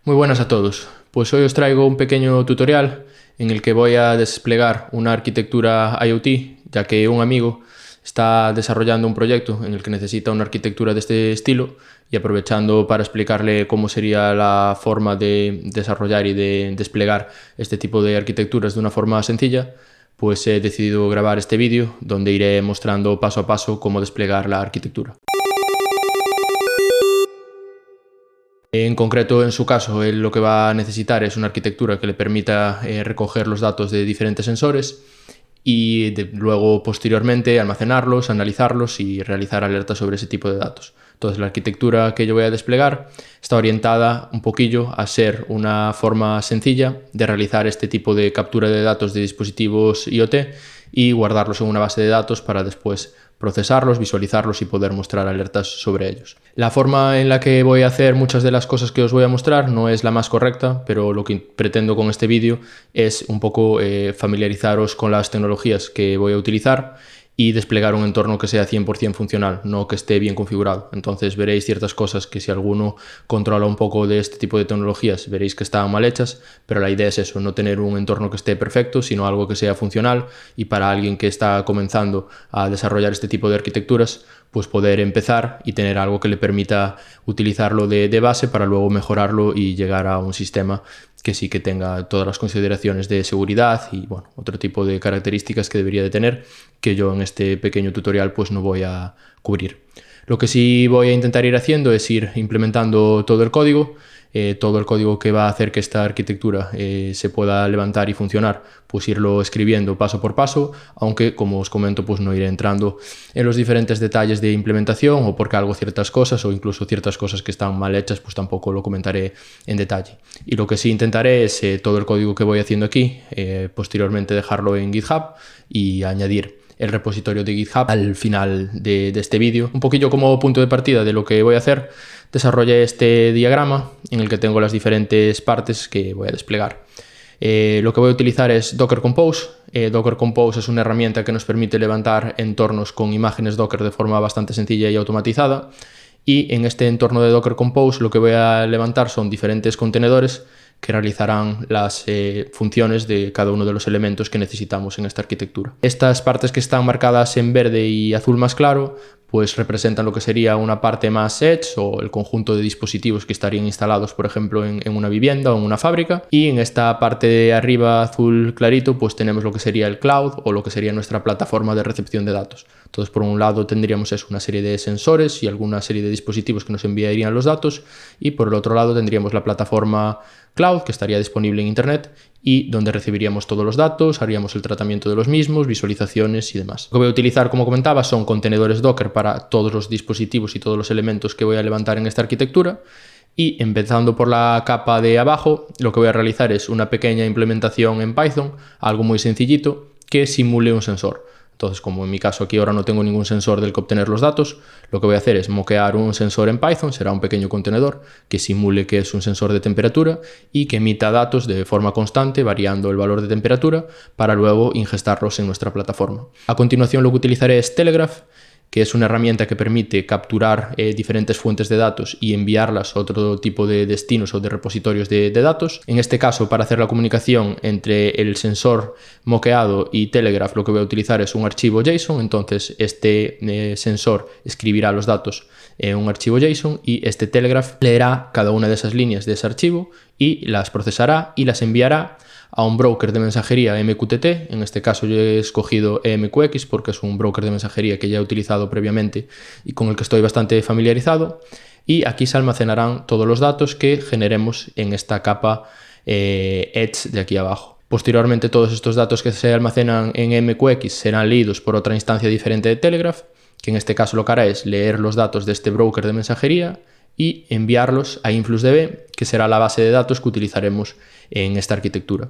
Muy buenas a todos. Pues hoy os traigo un pequeño tutorial en el que voy a desplegar una arquitectura IoT, ya que un amigo está desarrollando un proyecto en el que necesita una arquitectura de este estilo, y aprovechando para explicarle cómo sería la forma de desarrollar y de desplegar este tipo de arquitecturas de una forma sencilla, pues he decidido grabar este vídeo donde iré mostrando paso a paso cómo desplegar la arquitectura. En concreto, en su caso, él lo que va a necesitar es una arquitectura que le permita recoger los datos de diferentes sensores y luego, posteriormente, almacenarlos, analizarlos y realizar alertas sobre ese tipo de datos. Entonces, la arquitectura que yo voy a desplegar está orientada un poquillo a ser una forma sencilla de realizar este tipo de captura de datos de dispositivos IoT y guardarlos en una base de datos para después procesarlos, visualizarlos y poder mostrar alertas sobre ellos. La forma en la que voy a hacer muchas de las cosas que os voy a mostrar no es la más correcta, pero lo que pretendo con este vídeo es un poco familiarizaros con las tecnologías que voy a utilizar y desplegar un entorno que sea 100% funcional, no que esté bien configurado. Entonces veréis ciertas cosas que, si alguno controla un poco de este tipo de tecnologías, veréis que están mal hechas, pero la idea es eso, no tener un entorno que esté perfecto, sino algo que sea funcional, y para alguien que está comenzando a desarrollar este tipo de arquitecturas, pues poder empezar y tener algo que le permita utilizarlo de base para luego mejorarlo y llegar a un sistema que sí que tenga todas las consideraciones de seguridad y bueno, otro tipo de características que debería de tener, que yo en este pequeño tutorial pues no voy a cubrir. Lo que sí voy a intentar ir haciendo es ir implementando todo el código que va a hacer que esta arquitectura se pueda levantar y funcionar, pues irlo escribiendo paso por paso, aunque, como os comento, pues no iré entrando en los diferentes detalles de implementación o porque hago ciertas cosas o incluso ciertas cosas que están mal hechas, pues tampoco lo comentaré en detalle. Y lo que sí intentaré es todo el código que voy haciendo aquí, posteriormente dejarlo en GitHub y añadir el repositorio de GitHub al final de este vídeo. Un poquillo como punto de partida de lo que voy a hacer, desarrollé este diagrama en el que tengo las diferentes partes que voy a desplegar. Lo que voy a utilizar es Docker Compose. Docker Compose es una herramienta que nos permite levantar entornos con imágenes Docker de forma bastante sencilla y automatizada. Y en este entorno de Docker Compose lo que voy a levantar son diferentes contenedores que realizarán las funciones de cada uno de los elementos que necesitamos en esta arquitectura. Estas partes que están marcadas en verde y azul más claro, pues representan lo que sería una parte más edge o el conjunto de dispositivos que estarían instalados, por ejemplo, en una vivienda o en una fábrica. Y en esta parte de arriba azul clarito, pues tenemos lo que sería el cloud o lo que sería nuestra plataforma de recepción de datos. Entonces, por un lado tendríamos una serie de sensores y alguna serie de dispositivos que nos enviarían los datos, y por el otro lado tendríamos la plataforma cloud, que estaría disponible en internet y donde recibiríamos todos los datos, haríamos el tratamiento de los mismos, visualizaciones y demás. Lo que voy a utilizar, como comentaba, son contenedores Docker para todos los dispositivos y todos los elementos que voy a levantar en esta arquitectura. Y empezando por la capa de abajo, lo que voy a realizar es una pequeña implementación en Python, algo muy sencillito, que simule un sensor. Entonces, como en mi caso aquí ahora no tengo ningún sensor del que obtener los datos, lo que voy a hacer es moquear un sensor en Python, será un pequeño contenedor que simule que es un sensor de temperatura y que emita datos de forma constante, variando el valor de temperatura, para luego ingestarlos en nuestra plataforma. A continuación, lo que utilizaré es Telegraph, que es una herramienta que permite capturar diferentes fuentes de datos y enviarlas a otro tipo de destinos o de repositorios de datos. En este caso, para hacer la comunicación entre el sensor moqueado y Telegraph, lo que voy a utilizar es un archivo JSON. Entonces, este sensor escribirá los datos en un archivo JSON y este Telegraph leerá cada una de esas líneas de ese archivo y las procesará y las enviará a un broker de mensajería MQTT. En este caso yo he escogido EMQX porque es un broker de mensajería que ya he utilizado previamente y con el que estoy bastante familiarizado, y aquí se almacenarán todos los datos que generemos en esta capa Edge de aquí abajo. Posteriormente, todos estos datos que se almacenan en MQX serán leídos por otra instancia diferente de Telegraph, que en este caso lo que hará es leer los datos de este broker de mensajería y enviarlos a InfluxDB, que será la base de datos que utilizaremos en esta arquitectura.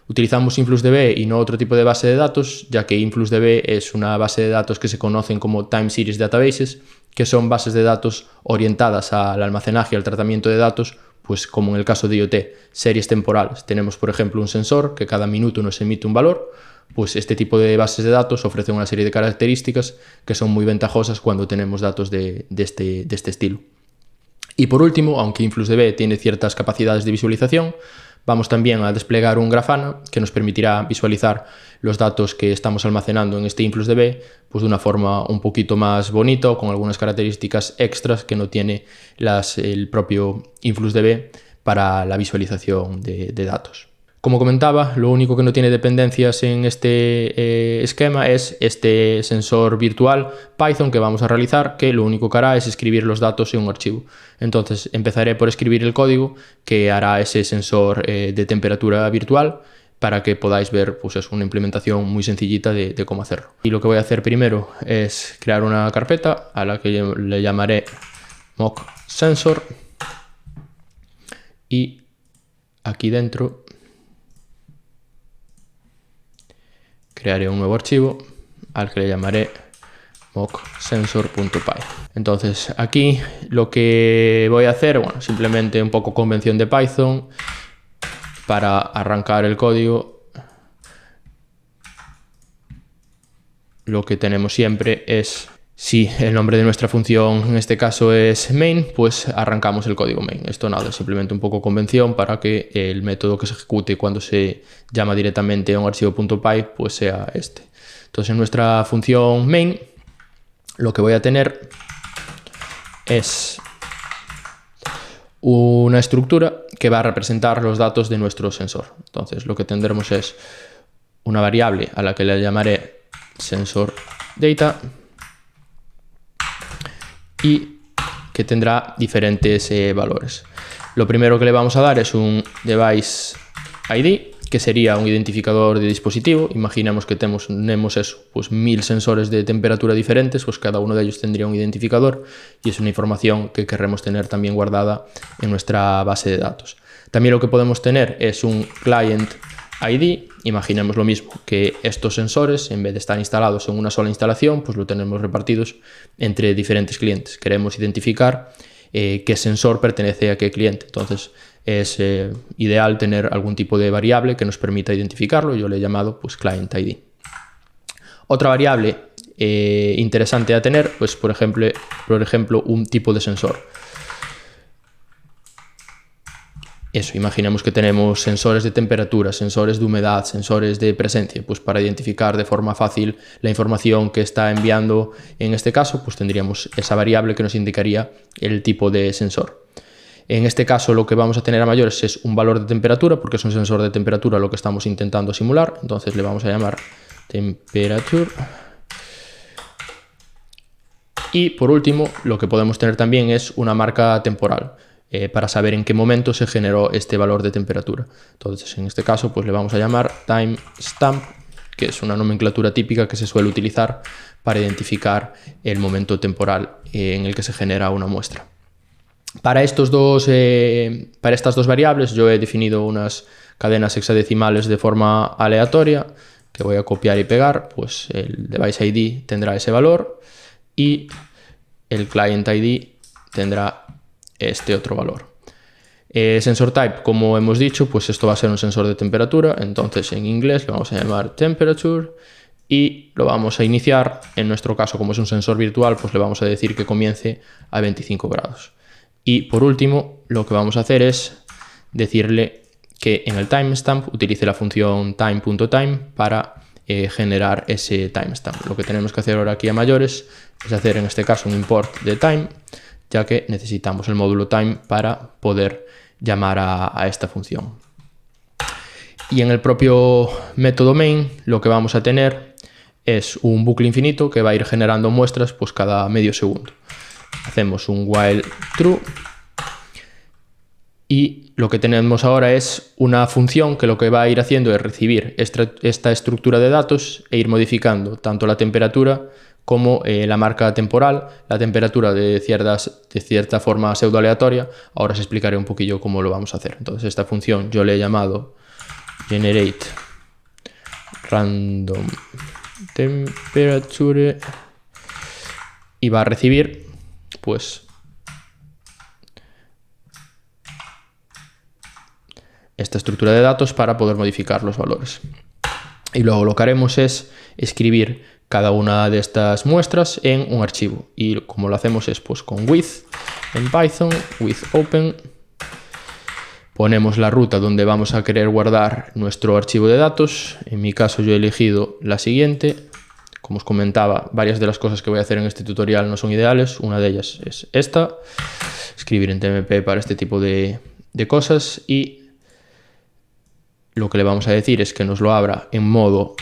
Utilizamos InfluxDB y no otro tipo de base de datos, ya que InfluxDB es una base de datos que se conocen como Time Series Databases, que son bases de datos orientadas al almacenaje y al tratamiento de datos, pues como en el caso de IoT, series temporales. Tenemos, por ejemplo, un sensor que cada minuto nos emite un valor. Pues este tipo de bases de datos ofrecen una serie de características que son muy ventajosas cuando tenemos datos de este estilo. Y por último, aunque InfluxDB tiene ciertas capacidades de visualización, vamos también a desplegar un Grafana que nos permitirá visualizar los datos que estamos almacenando en este InfluxDB pues de una forma un poquito más bonita o con algunas características extras que no tiene el propio InfluxDB para la visualización de datos. Como comentaba, lo único que no tiene dependencias en este esquema es este sensor virtual Python que vamos a realizar, que lo único que hará es escribir los datos en un archivo. Entonces empezaré por escribir el código que hará ese sensor de temperatura virtual para que podáis ver, pues es una implementación muy sencillita de cómo hacerlo. Y lo que voy a hacer primero es crear una carpeta a la que le llamaré mock sensor y aquí dentro crearé un nuevo archivo al que le llamaré mocksensor.py. Entonces aquí lo que voy a hacer, bueno, simplemente un poco convención de Python para arrancar el código. Lo que tenemos siempre es, si el nombre de nuestra función en este caso es main, pues arrancamos el código main. Esto nada, es simplemente un poco convención para que el método que se ejecute cuando se llama directamente a un archivo .py pues sea este. Entonces en nuestra función main lo que voy a tener es una estructura que va a representar los datos de nuestro sensor. Entonces lo que tendremos es una variable a la que le llamaré sensor data y que tendrá diferentes valores. Lo primero que le vamos a dar es un device ID, que sería un identificador de dispositivo. Imaginemos que tenemos eso, pues 1000 sensores de temperatura diferentes, pues cada uno de ellos tendría un identificador y es una información que querremos tener también guardada en nuestra base de datos. También lo que podemos tener es un client ID. Imaginemos lo mismo, que estos sensores, en vez de estar instalados en una sola instalación, pues lo tenemos repartidos entre diferentes clientes. Queremos identificar qué sensor pertenece a qué cliente. Entonces es ideal tener algún tipo de variable que nos permita identificarlo. Yo le he llamado pues client ID. Otra variable interesante a tener, pues por ejemplo un tipo de sensor. Eso, imaginemos que tenemos sensores de temperatura, sensores de humedad, sensores de presencia, pues para identificar de forma fácil la información que está enviando en este caso, pues tendríamos esa variable que nos indicaría el tipo de sensor. En este caso lo que vamos a tener a mayores es un valor de temperatura, porque es un sensor de temperatura lo que estamos intentando simular, entonces le vamos a llamar temperature. Y por último, lo que podemos tener también es una marca temporal, para saber en qué momento se generó este valor de temperatura. Entonces, en este caso, pues le vamos a llamar timestamp, que es una nomenclatura típica que se suele utilizar para identificar el momento temporal en el que se genera una muestra. Para estas dos variables yo he definido unas cadenas hexadecimales de forma aleatoria que voy a copiar y pegar. Pues el device ID tendrá ese valor y el client ID tendrá este otro valor. Sensor type, como hemos dicho, pues esto va a ser un sensor de temperatura, entonces en inglés lo vamos a llamar temperature y lo vamos a iniciar. En nuestro caso, como es un sensor virtual, pues le vamos a decir que comience a 25 grados. Y por último, lo que vamos a hacer es decirle que en el timestamp utilice la función time.time para generar ese timestamp. Lo que tenemos que hacer ahora aquí a mayores es hacer en este caso un import de time, ya que necesitamos el módulo time para poder llamar a esta función. Y en el propio método main lo que vamos a tener es un bucle infinito que va a ir generando muestras pues cada medio segundo. Hacemos un while true y lo que tenemos ahora es una función que lo que va a ir haciendo es recibir esta estructura de datos e ir modificando tanto la temperatura como la marca temporal, la temperatura de cierta forma pseudo aleatoria. Ahora os explicaré un poquillo cómo lo vamos a hacer. Entonces esta función yo le he llamado generate random temperature y va a recibir pues esta estructura de datos para poder modificar los valores. Y luego lo que haremos es escribir cada una de estas muestras en un archivo y como lo hacemos es pues con with en Python with open. Ponemos la ruta donde vamos a querer guardar nuestro archivo de datos. En mi caso yo he elegido la siguiente. Como os comentaba, varias de las cosas que voy a hacer en este tutorial no son ideales. Una de ellas es esta, escribir en TMP para este tipo de cosas, y lo que le vamos a decir es que nos lo abra en modo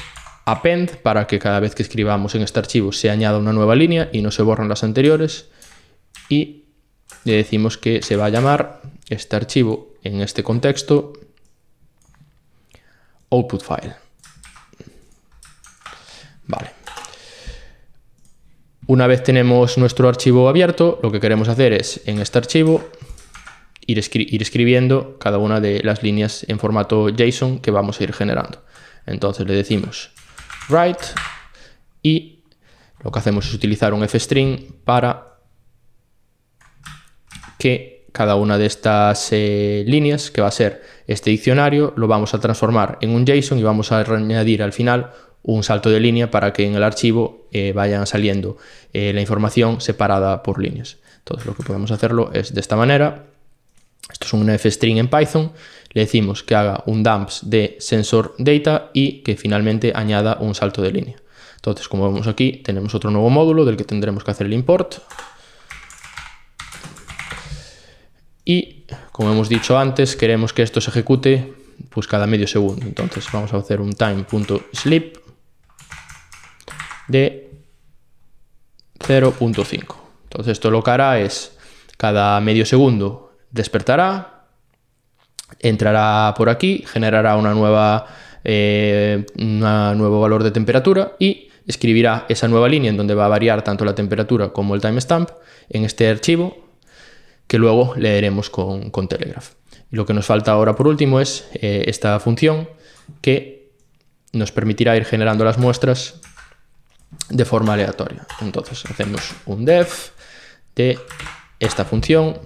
append para que cada vez que escribamos en este archivo se añada una nueva línea y no se borran las anteriores, y le decimos que se va a llamar este archivo en este contexto output file. Vale. Una vez tenemos nuestro archivo abierto, lo que queremos hacer es en este archivo ir escribiendo cada una de las líneas en formato JSON que vamos a ir generando. Entonces le decimos write y lo que hacemos es utilizar un fstring para que cada una de estas líneas, que va a ser este diccionario, lo vamos a transformar en un JSON y vamos a añadir al final un salto de línea para que en el archivo vayan saliendo la información separada por líneas. Entonces lo que podemos hacerlo es de esta manera. Esto es un fstring en Python. Le decimos que haga un dumps de sensor data y que finalmente añada un salto de línea. Entonces, como vemos aquí, tenemos otro nuevo módulo del que tendremos que hacer el import. Y, como hemos dicho antes, queremos que esto se ejecute pues cada medio segundo. Entonces vamos a hacer un time.sleep de 0.5. Entonces esto lo que hará es, cada medio segundo despertará, entrará por aquí, generará un nuevo valor de temperatura y escribirá esa nueva línea en donde va a variar tanto la temperatura como el timestamp en este archivo que luego leeremos con Telegraph. Y lo que nos falta ahora por último es esta función que nos permitirá ir generando las muestras de forma aleatoria. Entonces hacemos un def de esta función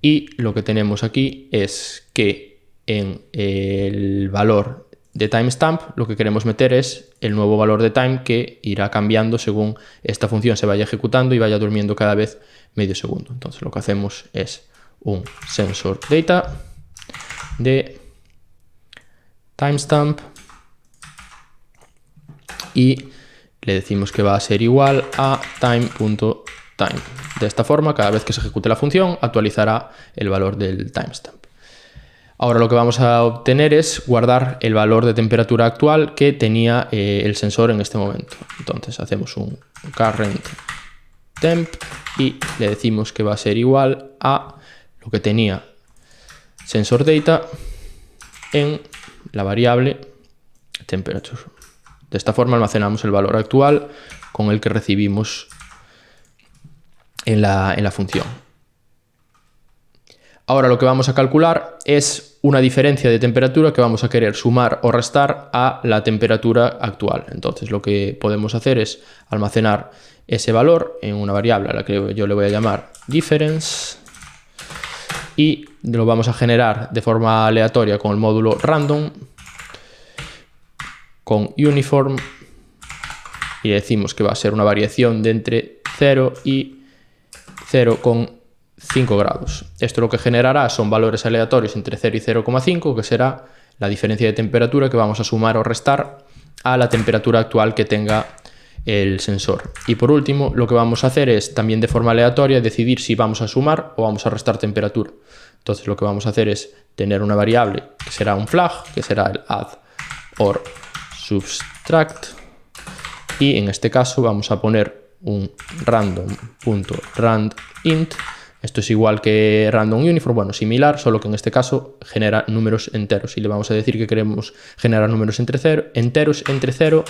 y lo que tenemos aquí es que en el valor de timestamp lo que queremos meter es el nuevo valor de time que irá cambiando según esta función se vaya ejecutando y vaya durmiendo cada vez medio segundo. Entonces lo que hacemos es un sensor data de timestamp y le decimos que va a ser igual a time.time. De esta forma, cada vez que se ejecute la función, actualizará el valor del timestamp. Ahora lo que vamos a obtener es guardar el valor de temperatura actual que tenía el sensor en este momento. Entonces hacemos un current temp y le decimos que va a ser igual a lo que tenía sensor data en la variable temperature. De esta forma almacenamos el valor actual con el que recibimos en la función. Ahora lo que vamos a calcular es una diferencia de temperatura que vamos a querer sumar o restar a la temperatura actual. Entonces lo que podemos hacer es almacenar ese valor en una variable a la que yo le voy a llamar difference y lo vamos a generar de forma aleatoria con el módulo random con uniform y decimos que va a ser una variación de entre 0 y 0,5 grados. Esto lo que generará son valores aleatorios entre 0 y 0,5, que será la diferencia de temperatura que vamos a sumar o restar a la temperatura actual que tenga el sensor. Y por último, lo que vamos a hacer es también de forma aleatoria decidir si vamos a sumar o vamos a restar temperatura. Entonces lo que vamos a hacer es tener una variable que será un flag, que será el add or subtract, y en este caso vamos a poner un random.randint. Esto es igual que random uniform, bueno, similar, solo que en este caso genera números enteros y le vamos a decir que queremos generar números enteros entre 0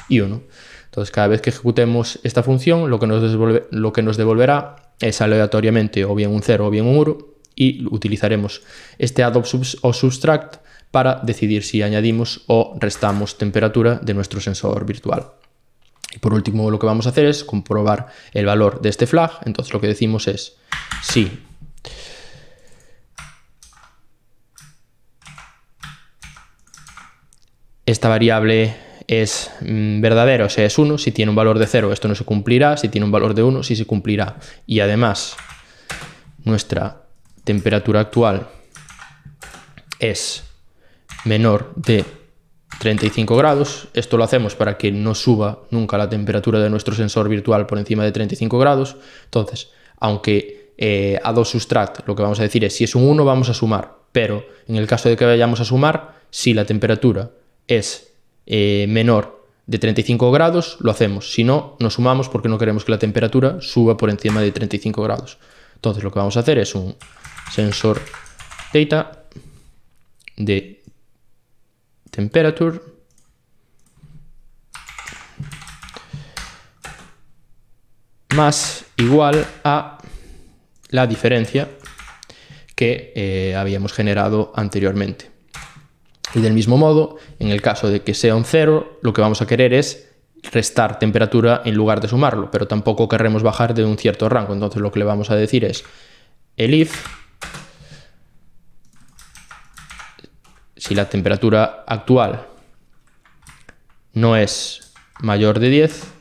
y 1. Entonces cada vez que ejecutemos esta función lo que nos devolverá es aleatoriamente o bien un 0 o bien un 1 y utilizaremos este add o subtract para decidir si añadimos o restamos temperatura de nuestro sensor virtual. Y por último lo que vamos a hacer es comprobar el valor de este flag. Entonces lo que decimos es si esta variable es verdadera, o sea es 1, si tiene un valor de 0 esto no se cumplirá, si tiene un valor de 1 sí se cumplirá. Y además nuestra temperatura actual es menor de 35 grados. Esto lo hacemos para que no suba nunca la temperatura de nuestro sensor virtual por encima de 35 grados. Entonces, aunque A2subtract lo que vamos a decir es si es un 1 vamos a sumar, pero en el caso de que vayamos a sumar, si la temperatura es menor de 35 grados, lo hacemos. Si no, no sumamos porque no queremos que la temperatura suba por encima de 35 grados. Entonces lo que vamos a hacer es un sensor data de temperature más igual a la diferencia que habíamos generado anteriormente. Y del mismo modo, en el caso de que sea un 0, lo que vamos a querer es restar temperatura en lugar de sumarlo, pero tampoco querremos bajar de un cierto rango. Entonces lo que le vamos a decir es el if, si la temperatura actual no es mayor de 10,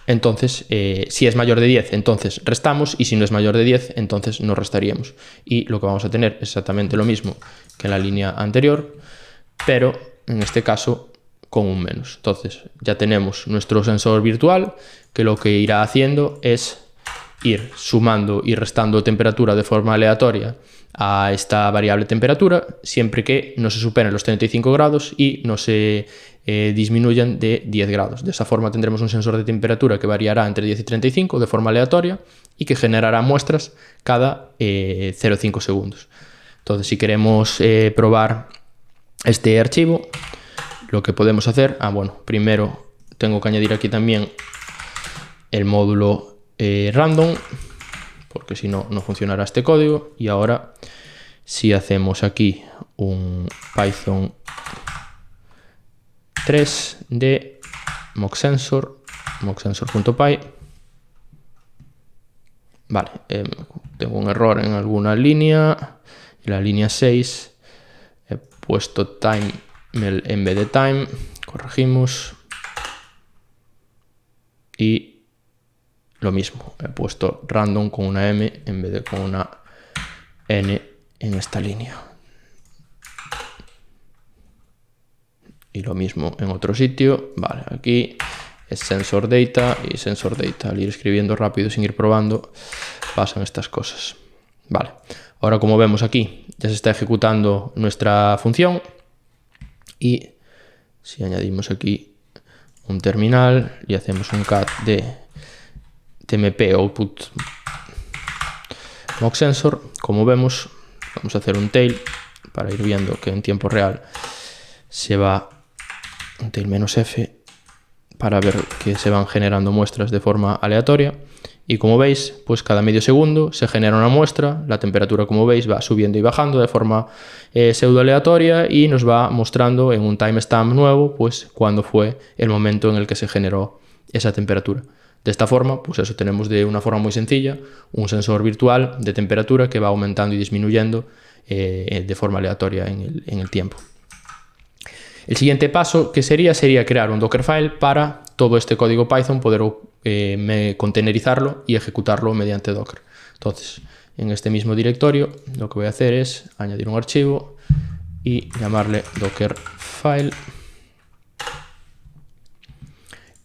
entonces, si es mayor de 10, entonces restamos, y si no es mayor de 10, entonces no restaríamos. Y lo que vamos a tener es exactamente lo mismo que en la línea anterior, pero en este caso con un menos. Entonces ya tenemos nuestro sensor virtual, que lo que irá haciendo es ir sumando y restando temperatura de forma aleatoria a esta variable temperatura, siempre que no se superen los 35 grados y no se disminuyan de 10 grados. De esa forma tendremos un sensor de temperatura que variará entre 10 y 35 de forma aleatoria y que generará muestras cada 0,5 segundos. Entonces, si queremos probar este archivo, lo que podemos hacer, bueno, primero tengo que añadir aquí también el módulo random, porque si no, no funcionará este código. Y ahora, si hacemos aquí un Python 3 de mocksensor, mocksensor.py, vale, tengo un error en alguna línea, en la línea 6 he puesto time en vez de time, corregimos, y lo mismo, he puesto random con una M en vez de con una N en esta línea. Y lo mismo en otro sitio. Vale, aquí es sensor data y sensor data. Al ir escribiendo rápido sin ir probando, pasan estas cosas. Vale, ahora como vemos aquí, ya se está ejecutando nuestra función. Y si añadimos aquí un terminal y hacemos un cat de tmp output mocksensor, como vemos, vamos a hacer un tail para ir viendo que en tiempo real se va un tail -f para ver que se van generando muestras de forma aleatoria. Y como veis, pues cada medio segundo se genera una muestra, la temperatura, como veis, va subiendo y bajando de forma pseudo aleatoria y nos va mostrando en un timestamp nuevo pues cuándo fue el momento en el que se generó esa temperatura. De esta forma, pues eso, tenemos de una forma muy sencilla un sensor virtual de temperatura que va aumentando y disminuyendo de forma aleatoria en el tiempo. El siguiente paso que sería crear un Dockerfile para todo este código Python, poder containerizarlo y ejecutarlo mediante Docker. Entonces, en este mismo directorio, lo que voy a hacer es añadir un archivo y llamarle Dockerfile.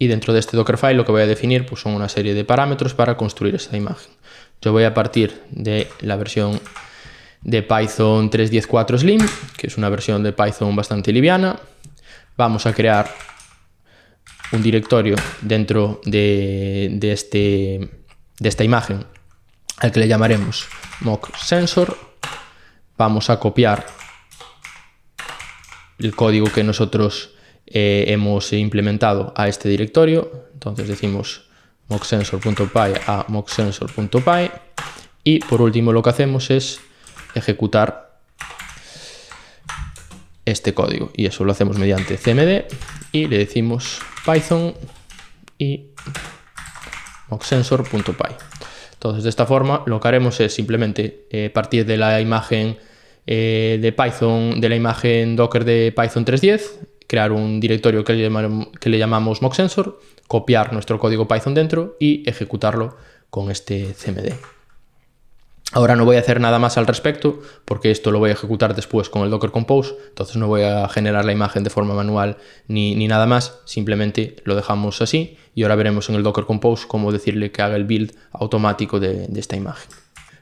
Y dentro de este Dockerfile lo que voy a definir pues, son una serie de parámetros para construir esta imagen. Yo voy a partir de la versión de Python 3.10.4 Slim, que es una versión de Python bastante liviana. Vamos a crear un directorio dentro de esta imagen al que le llamaremos mocksensor. Vamos a copiar el código que nosotros hemos implementado a este directorio. Entonces decimos mocksensor.py a mocksensor.py y por último lo que hacemos es ejecutar este código y eso lo hacemos mediante cmd y le decimos python y mocksensor.py. Entonces de esta forma lo que haremos es simplemente partir de la imagen de Python, de la imagen Docker de Python 3.10 crear un directorio que le llamamos mocksensor, copiar nuestro código Python dentro y ejecutarlo con este cmd. Ahora no voy a hacer nada más al respecto porque esto lo voy a ejecutar después con el Docker Compose, entonces no voy a generar la imagen de forma manual ni nada más, simplemente lo dejamos así y ahora veremos en el Docker Compose cómo decirle que haga el build automático de esta imagen.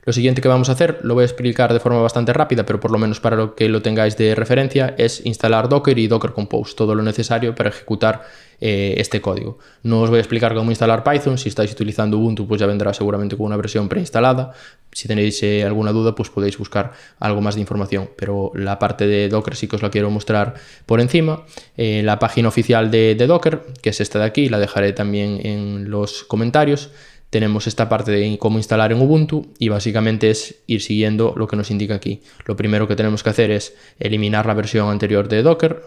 Lo siguiente que vamos a hacer, lo voy a explicar de forma bastante rápida, pero por lo menos para lo que lo tengáis de referencia, es instalar Docker y Docker Compose, todo lo necesario para ejecutar este código. No os voy a explicar cómo instalar Python, si estáis utilizando Ubuntu pues ya vendrá seguramente con una versión preinstalada. Si tenéis alguna duda pues podéis buscar algo más de información, pero la parte de Docker sí que os la quiero mostrar por encima. La página oficial de Docker, que es esta de aquí, la dejaré también en los comentarios. Tenemos esta parte de cómo instalar en Ubuntu y básicamente es ir siguiendo lo que nos indica aquí. Lo primero que tenemos que hacer es eliminar la versión anterior de Docker.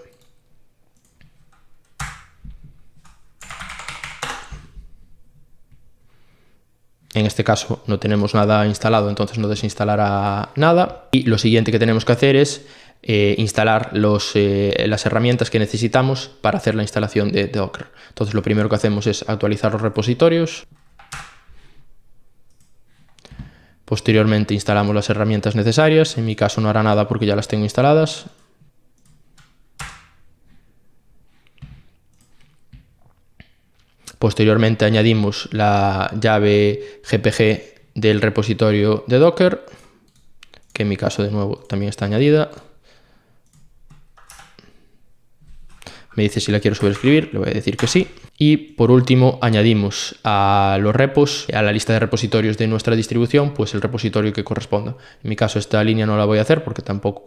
En este caso no tenemos nada instalado, entonces no desinstalará nada. Y lo siguiente que tenemos que hacer es instalar las herramientas que necesitamos para hacer la instalación de Docker. Entonces lo primero que hacemos es actualizar los repositorios. Posteriormente instalamos las herramientas necesarias, en mi caso no hará nada porque ya las tengo instaladas. Posteriormente añadimos la llave GPG del repositorio de Docker, que en mi caso de nuevo también está añadida. Me dice si la quiero sobreescribir, le voy a decir que sí. Y por último añadimos a los repos, a la lista de repositorios de nuestra distribución, pues el repositorio que corresponda. En mi caso esta línea no la voy a hacer porque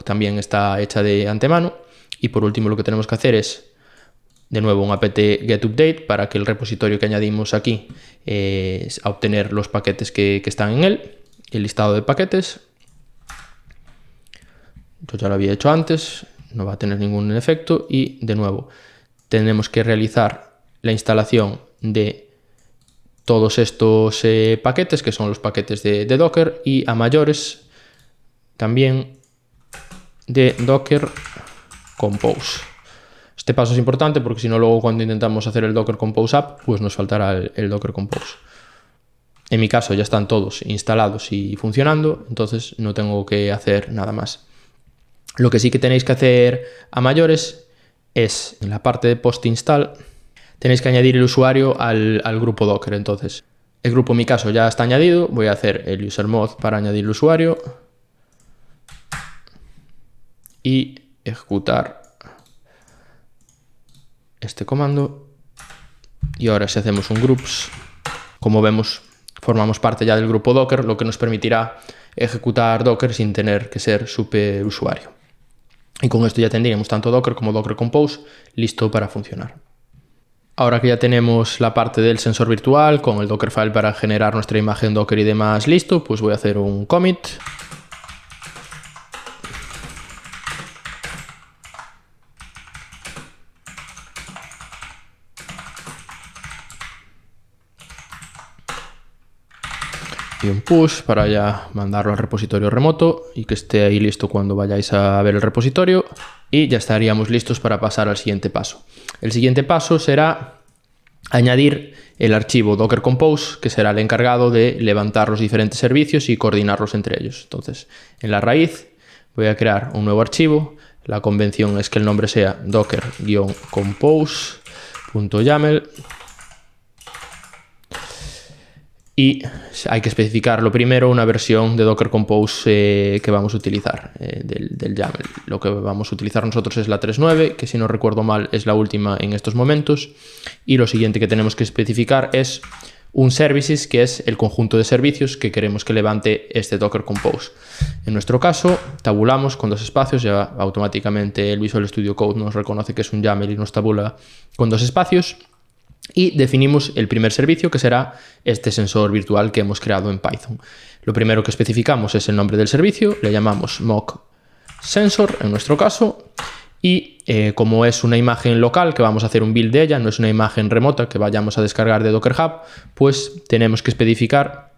también está hecha de antemano. Y por último lo que tenemos que hacer es, de nuevo, un apt get update para que el repositorio que añadimos aquí a obtener los paquetes que están en él, el listado de paquetes. Yo ya lo había hecho antes, no va a tener ningún efecto y de nuevo tenemos que realizar la instalación de todos estos paquetes, que son los paquetes de Docker, y a mayores también de Docker Compose. Este paso es importante porque si no luego cuando intentamos hacer el Docker Compose app pues nos faltará el Docker Compose. En mi caso ya están todos instalados y funcionando, entonces no tengo que hacer nada más. Lo que sí que tenéis que hacer a mayores es, en la parte de post-install, tenéis que añadir el usuario al grupo Docker. Entonces, el grupo en mi caso ya está añadido, voy a hacer el usermod para añadir el usuario y ejecutar este comando. Y ahora si hacemos un groups, como vemos, formamos parte ya del grupo Docker, lo que nos permitirá ejecutar Docker sin tener que ser superusuario. Y con esto ya tendríamos tanto Docker como Docker Compose listo para funcionar. Ahora que ya tenemos la parte del sensor virtual con el Dockerfile para generar nuestra imagen Docker y demás listo, pues voy a hacer un commit. Y un push para ya mandarlo al repositorio remoto y que esté ahí listo cuando vayáis a ver el repositorio, y ya estaríamos listos para pasar al siguiente paso. El siguiente paso será añadir el archivo Docker Compose, que será el encargado de levantar los diferentes servicios y coordinarlos entre ellos. Entonces, en la raíz voy a crear un nuevo archivo. La convención es que el nombre sea docker-compose.yaml. Y hay que especificar lo primero una versión de Docker Compose que vamos a utilizar del YAML. Lo que vamos a utilizar nosotros es la 3.9, que si no recuerdo mal es la última en estos momentos. Y lo siguiente que tenemos que especificar es un services, que es el conjunto de servicios que queremos que levante este Docker Compose. En nuestro caso, tabulamos con 2 espacios, ya automáticamente el Visual Studio Code nos reconoce que es un YAML y nos tabula con 2 espacios. Y definimos el primer servicio, que será este sensor virtual que hemos creado en Python. Lo primero que especificamos es el nombre del servicio, le llamamos mock sensor en nuestro caso, y como es una imagen local que vamos a hacer un build de ella, no es una imagen remota que vayamos a descargar de Docker Hub, pues tenemos que especificar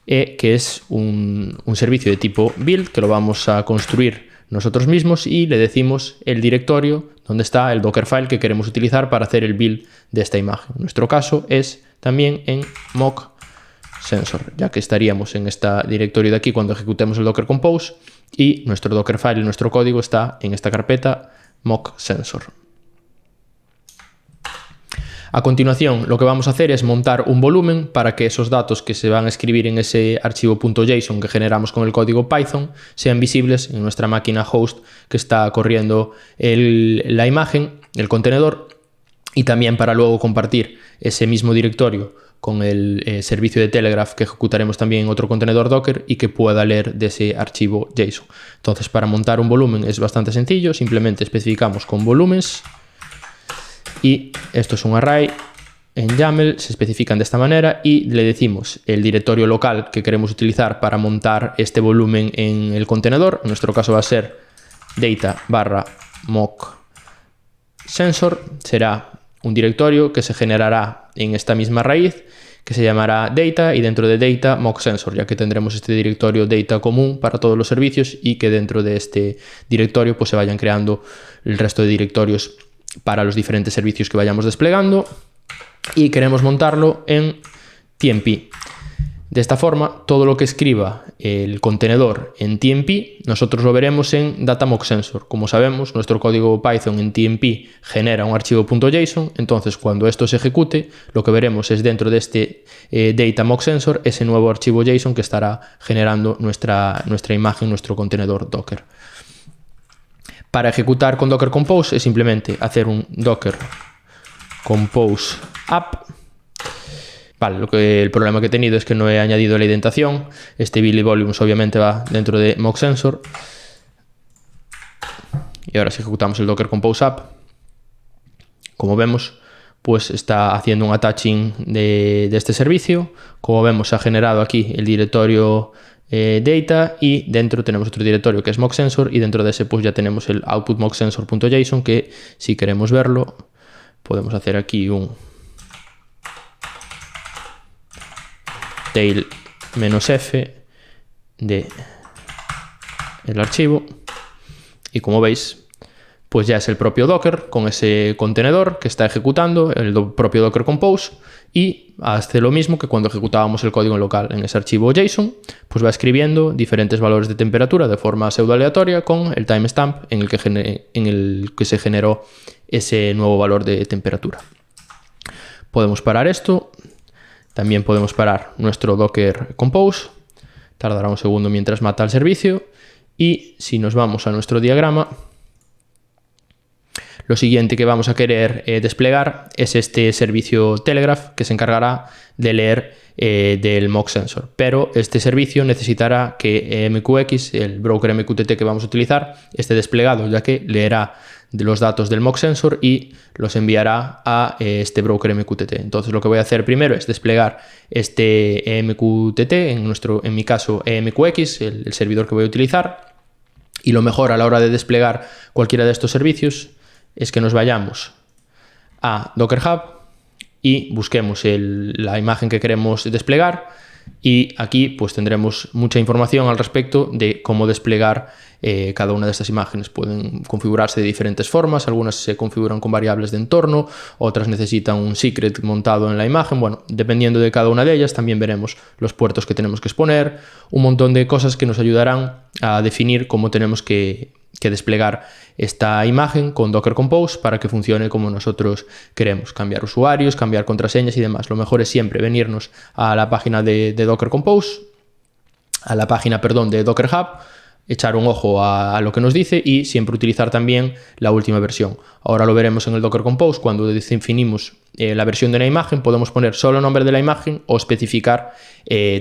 que es un servicio de tipo build, que lo vamos a construir nosotros mismos y le decimos el directorio donde está el Dockerfile que queremos utilizar para hacer el build de esta imagen. En nuestro caso es también en mock sensor, ya que estaríamos en este directorio de aquí cuando ejecutemos el Docker Compose y nuestro Dockerfile y nuestro código está en esta carpeta mock sensor. A continuación, lo que vamos a hacer es montar un volumen para que esos datos que se van a escribir en ese archivo .json que generamos con el código Python sean visibles en nuestra máquina host que está corriendo la imagen, el contenedor, y también para luego compartir ese mismo directorio con el servicio de Telegraph que ejecutaremos también en otro contenedor Docker y que pueda leer de ese archivo JSON. Entonces, para montar un volumen es bastante sencillo, simplemente especificamos con volúmenes. Y esto es un array en YAML, se especifican de esta manera y le decimos el directorio local que queremos utilizar para montar este volumen en el contenedor. En nuestro caso va a ser data/mock sensor. Será un directorio que se generará en esta misma raíz que se llamará data y dentro de data mock sensor, ya que tendremos este directorio data común para todos los servicios y que dentro de este directorio pues se vayan creando el resto de directorios para los diferentes servicios que vayamos desplegando y queremos montarlo en TMP. De esta forma, todo lo que escriba el contenedor en TMP, nosotros lo veremos en data mock sensor. Como sabemos, nuestro código Python en TMP genera un archivo .json, entonces cuando esto se ejecute, lo que veremos es dentro de este data mock sensor ese nuevo archivo JSON que estará generando nuestra imagen, nuestro contenedor Docker. Para ejecutar con Docker Compose es simplemente hacer un Docker Compose app. Vale, el problema que he tenido es que no he añadido la indentación. Este Billy Volumes obviamente va dentro de mock sensor. Y ahora si ejecutamos el Docker Compose app, como vemos, pues está haciendo un attaching de este servicio. Como vemos, se ha generado aquí el directorio data y dentro tenemos otro directorio que es mock sensor y dentro de ese pues ya tenemos el output mock sensor.json que si queremos verlo podemos hacer aquí un tail-f de el archivo y como veis pues ya es el propio Docker con ese contenedor que está ejecutando el propio Docker Compose y hace lo mismo que cuando ejecutábamos el código en local en ese archivo JSON, pues va escribiendo diferentes valores de temperatura de forma pseudo aleatoria con el timestamp en el que se generó ese nuevo valor de temperatura. Podemos parar esto, también podemos parar nuestro Docker Compose, tardará un segundo mientras mata el servicio y si nos vamos a nuestro diagrama, lo siguiente que vamos a querer desplegar es este servicio Telegraph que se encargará de leer del mock sensor. Pero este servicio necesitará que MQX, el broker MQTT que vamos a utilizar, esté desplegado, ya que leerá los datos del mock sensor y los enviará a este broker MQTT. Entonces lo que voy a hacer primero es desplegar este MQTT, en mi caso MQX, el servidor que voy a utilizar. Y lo mejor a la hora de desplegar cualquiera de estos servicios es que nos vayamos a Docker Hub y busquemos la imagen que queremos desplegar y aquí pues tendremos mucha información al respecto de cómo desplegar cada una de estas imágenes. Pueden configurarse de diferentes formas, algunas se configuran con variables de entorno, otras necesitan un secret montado en la imagen. Bueno, dependiendo de cada una de ellas también veremos los puertos que tenemos que exponer, un montón de cosas que nos ayudarán a definir cómo tenemos que desplegar esta imagen con Docker Compose para que funcione como nosotros queremos, cambiar usuarios, cambiar contraseñas y demás. Lo mejor es siempre venirnos a la página de Docker Compose, a la página, perdón, de Docker Hub, echar un ojo a lo que nos dice y siempre utilizar también la última versión. Ahora lo veremos en el Docker Compose, cuando definimos la versión de la imagen, podemos poner solo el nombre de la imagen o especificar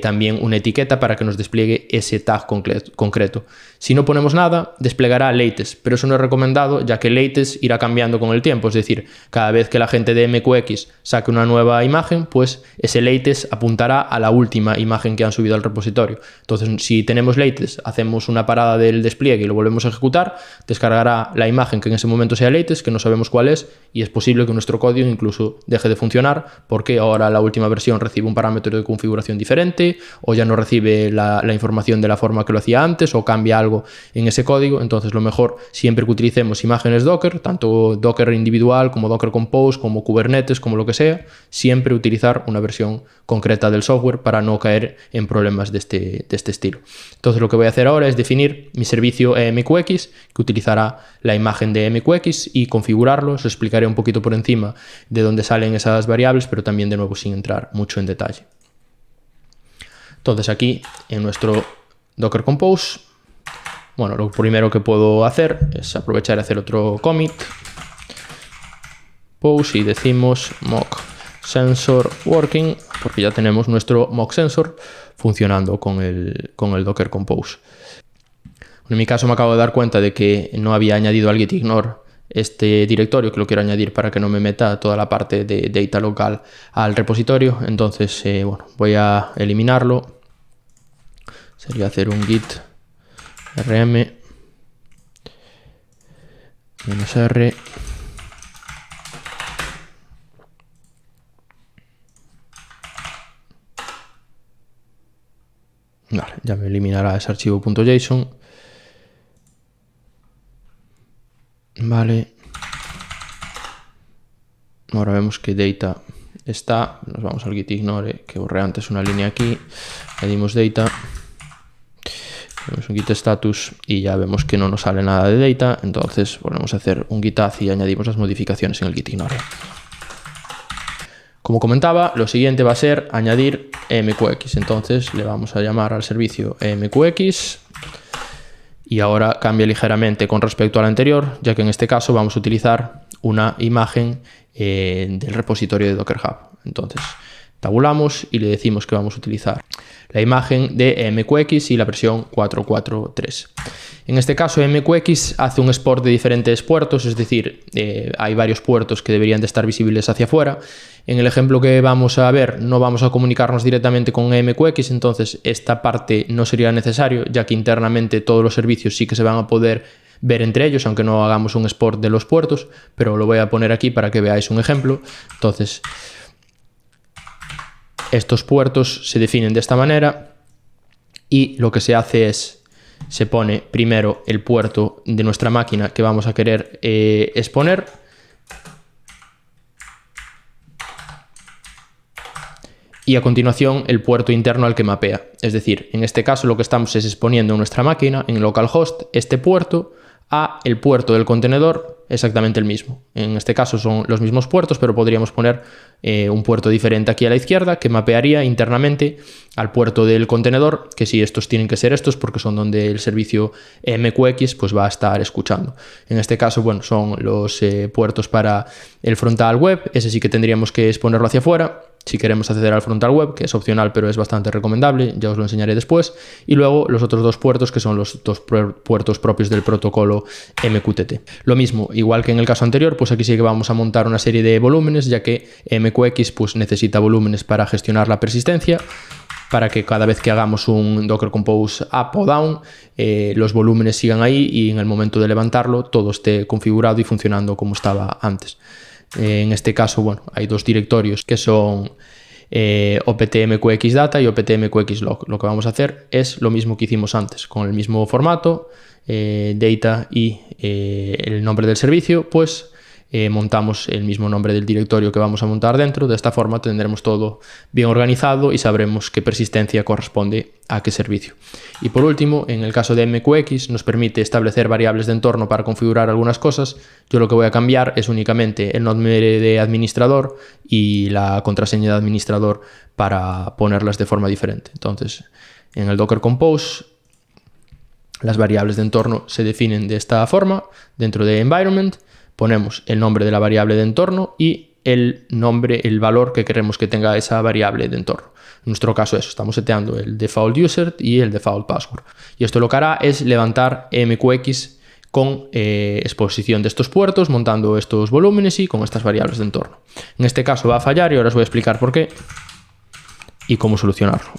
también una etiqueta para que nos despliegue ese tag concreto. Si no ponemos nada, desplegará latest, pero eso no es recomendado, ya que latest irá cambiando con el tiempo, es decir, cada vez que la gente de MQX saque una nueva imagen, pues ese latest apuntará a la última imagen que han subido al repositorio. Entonces, si tenemos latest, hacemos una parada del despliegue y lo volvemos a ejecutar, descargará la imagen que en ese momento sea latest, que no sabemos cuál es, y es posible que nuestro código incluso deje de funcionar porque ahora la última versión recibe un parámetro de configuración diferente o ya no recibe la información de la forma que lo hacía antes o cambia algo en ese código. Entonces lo mejor siempre que utilicemos imágenes Docker, tanto Docker individual como Docker Compose, como Kubernetes, como lo que sea, siempre utilizar una versión concreta del software para no caer en problemas de este estilo. Entonces lo que voy a hacer ahora es definir mi servicio MQX, que utilizará la imagen de MQX, y configurarlo. Os explicaré un poquito por encima de dónde salen esas variables, pero también de nuevo sin entrar mucho en detalle. Entonces aquí en nuestro Docker Compose, bueno, lo primero que puedo hacer es aprovechar y hacer otro commit pose y decimos mock sensor working, porque ya tenemos nuestro mock sensor funcionando con el Docker Compose. En mi caso me acabo de dar cuenta de que no había añadido al gitignore este directorio, que lo quiero añadir para que no me meta toda la parte de data local al repositorio. Entonces, bueno, voy a eliminarlo. Sería hacer un git rm -r Vale, ya me eliminará ese archivo .json. Vale. Ahora vemos que data está. Nos vamos al gitignore, que borré antes una línea aquí. Añadimos data. Tenemos un git status y ya vemos que no nos sale nada de data. Entonces volvemos a hacer un git add y añadimos las modificaciones en el gitignore. Como comentaba, lo siguiente va a ser añadir MQX. Entonces le vamos a llamar al servicio MQX y ahora cambia ligeramente con respecto al anterior, ya que en este caso vamos a utilizar una imagen del repositorio de Docker Hub. Entonces tabulamos y le decimos que vamos a utilizar la imagen de MQX y la versión 4.4.3. En este caso MQX hace un export de diferentes puertos, es decir, hay varios puertos que deberían de estar visibles hacia afuera. En el ejemplo que vamos a ver no vamos a comunicarnos directamente con MQX, entonces esta parte no sería necesario, ya que internamente todos los servicios sí que se van a poder ver entre ellos, aunque no hagamos un export de los puertos, pero lo voy a poner aquí para que veáis un ejemplo. Entonces, estos puertos se definen de esta manera y lo que se hace es, se pone primero el puerto de nuestra máquina que vamos a querer exponer y a continuación el puerto interno al que mapea. Es decir, en este caso lo que estamos es exponiendo en nuestra máquina, en localhost, este puerto a el puerto del contenedor exactamente el mismo. En este caso son los mismos puertos, pero podríamos poner un puerto diferente aquí a la izquierda que mapearía internamente al puerto del contenedor, que sí, estos tienen que ser estos porque son donde el servicio MQX pues va a estar escuchando. En este caso, bueno, son los puertos para el frontal web, ese sí que tendríamos que exponerlo hacia afuera. Si queremos acceder al frontal web, que es opcional pero es bastante recomendable, ya os lo enseñaré después. Y luego los otros dos puertos, que son los dos puertos propios del protocolo MQTT. Lo mismo, igual que en el caso anterior, pues aquí sí que vamos a montar una serie de volúmenes, ya que MQX pues necesita volúmenes para gestionar la persistencia, para que cada vez que hagamos un Docker Compose up o down, los volúmenes sigan ahí y en el momento de levantarlo todo esté configurado y funcionando como estaba antes. En este caso, bueno, hay dos directorios que son opt-mqxdata y opt-mqxlog. Lo que vamos a hacer es lo mismo que hicimos antes, con el mismo formato, data y el nombre del servicio, pues montamos el mismo nombre del directorio que vamos a montar dentro. De esta forma tendremos todo bien organizado y sabremos qué persistencia corresponde a qué servicio. Y por último, en el caso de MQX nos permite establecer variables de entorno para configurar algunas cosas. Yo lo que voy a cambiar es únicamente el nombre de administrador y la contraseña de administrador para ponerlas de forma diferente. Entonces, en el Docker Compose las variables de entorno se definen de esta forma. Dentro de environment ponemos el nombre de la variable de entorno y el nombre, el valor que queremos que tenga esa variable de entorno. En nuestro caso eso, estamos seteando el default user y el default password. Y esto lo que hará es levantar MQX con exposición de estos puertos, montando estos volúmenes y con estas variables de entorno. En este caso va a fallar y ahora os voy a explicar por qué y cómo solucionarlo.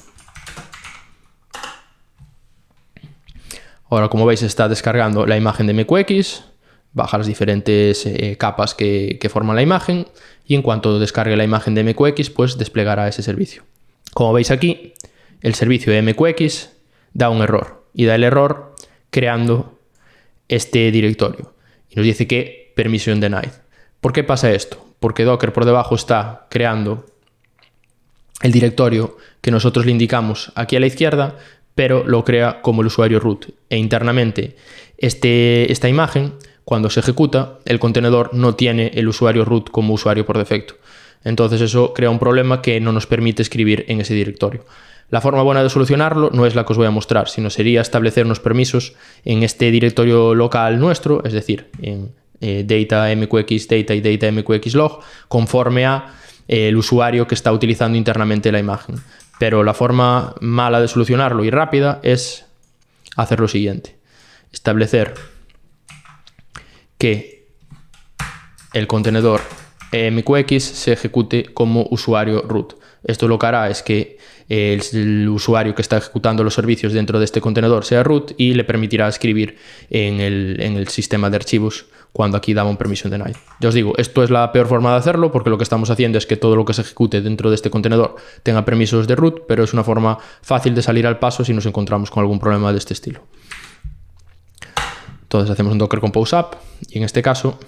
Ahora, como veis, está descargando la imagen de MQX. baja las diferentes capas que forman la imagen y en cuanto descargue la imagen de MQX, pues desplegará ese servicio. Como veis aquí, el servicio de MQX da un error y da el error creando este directorio y nos dice que permission denied. ¿Por qué pasa esto? Porque Docker por debajo está creando el directorio que nosotros le indicamos aquí a la izquierda, pero lo crea como el usuario root e internamente esta imagen, cuando se ejecuta, el contenedor no tiene el usuario root como usuario por defecto. Entonces eso crea un problema que no nos permite escribir en ese directorio. La forma buena de solucionarlo no es la que os voy a mostrar, sino sería establecer unos permisos en este directorio local nuestro, es decir, en data mqx data y data mqx log, conforme a el usuario que está utilizando internamente la imagen. Pero la forma mala de solucionarlo y rápida es hacer lo siguiente: establecer que el contenedor MQX se ejecute como usuario root. Esto lo que hará es que el usuario que está ejecutando los servicios dentro de este contenedor sea root y le permitirá escribir en el sistema de archivos cuando aquí daba un permission denied. Ya os digo, esto es la peor forma de hacerlo porque lo que estamos haciendo es que todo lo que se ejecute dentro de este contenedor tenga permisos de root, pero es una forma fácil de salir al paso si nos encontramos con algún problema de este estilo. Entonces hacemos un docker compose app y en este caso,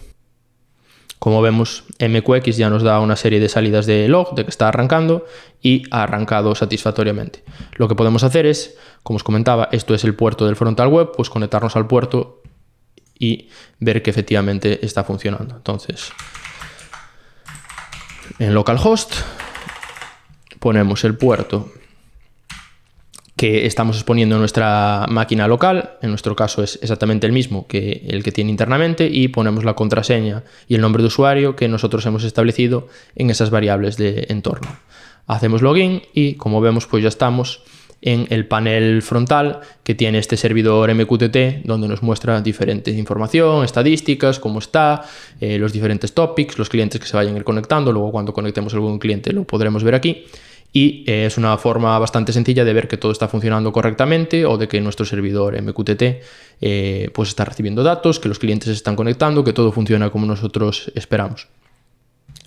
como vemos, MQX ya nos da una serie de salidas de log de que está arrancando y ha arrancado satisfactoriamente. Lo que podemos hacer es, como os comentaba, esto es el puerto del frontal web, pues conectarnos al puerto y ver que efectivamente está funcionando. Entonces, en localhost ponemos el puerto que estamos exponiendo en nuestra máquina local, en nuestro caso es exactamente el mismo que el que tiene internamente, y ponemos la contraseña y el nombre de usuario que nosotros hemos establecido en esas variables de entorno. Hacemos login y, como vemos, pues ya estamos en el panel frontal que tiene este servidor MQTT, donde nos muestra diferente información, estadísticas, cómo está, los diferentes topics, los clientes que se vayan a ir conectando. Luego, cuando conectemos algún cliente, lo podremos ver aquí. Y es una forma bastante sencilla de ver que todo está funcionando correctamente o de que nuestro servidor MQTT pues está recibiendo datos, que los clientes se están conectando, que todo funciona como nosotros esperamos.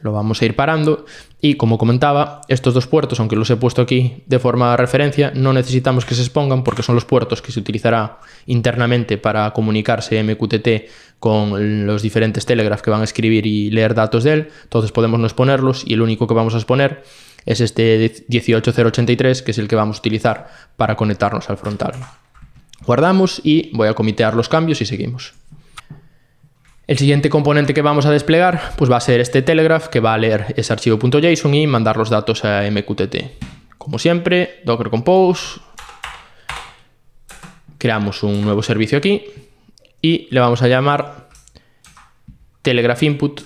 Lo vamos a ir parando y, como comentaba, estos dos puertos, aunque los he puesto aquí de forma de referencia, no necesitamos que se expongan porque son los puertos que se utilizará internamente para comunicarse MQTT con los diferentes Telegraph que van a escribir y leer datos de él. Entonces podemos no exponerlos y el único que vamos a exponer es este 18083, que es el que vamos a utilizar para conectarnos al frontal. Guardamos y voy a comitear los cambios y seguimos. El siguiente componente que vamos a desplegar pues va a ser este Telegraph, que va a leer ese archivo.json y mandar los datos a MQTT. Como siempre, docker compose, creamos un nuevo servicio aquí y le vamos a llamar Telegraph input,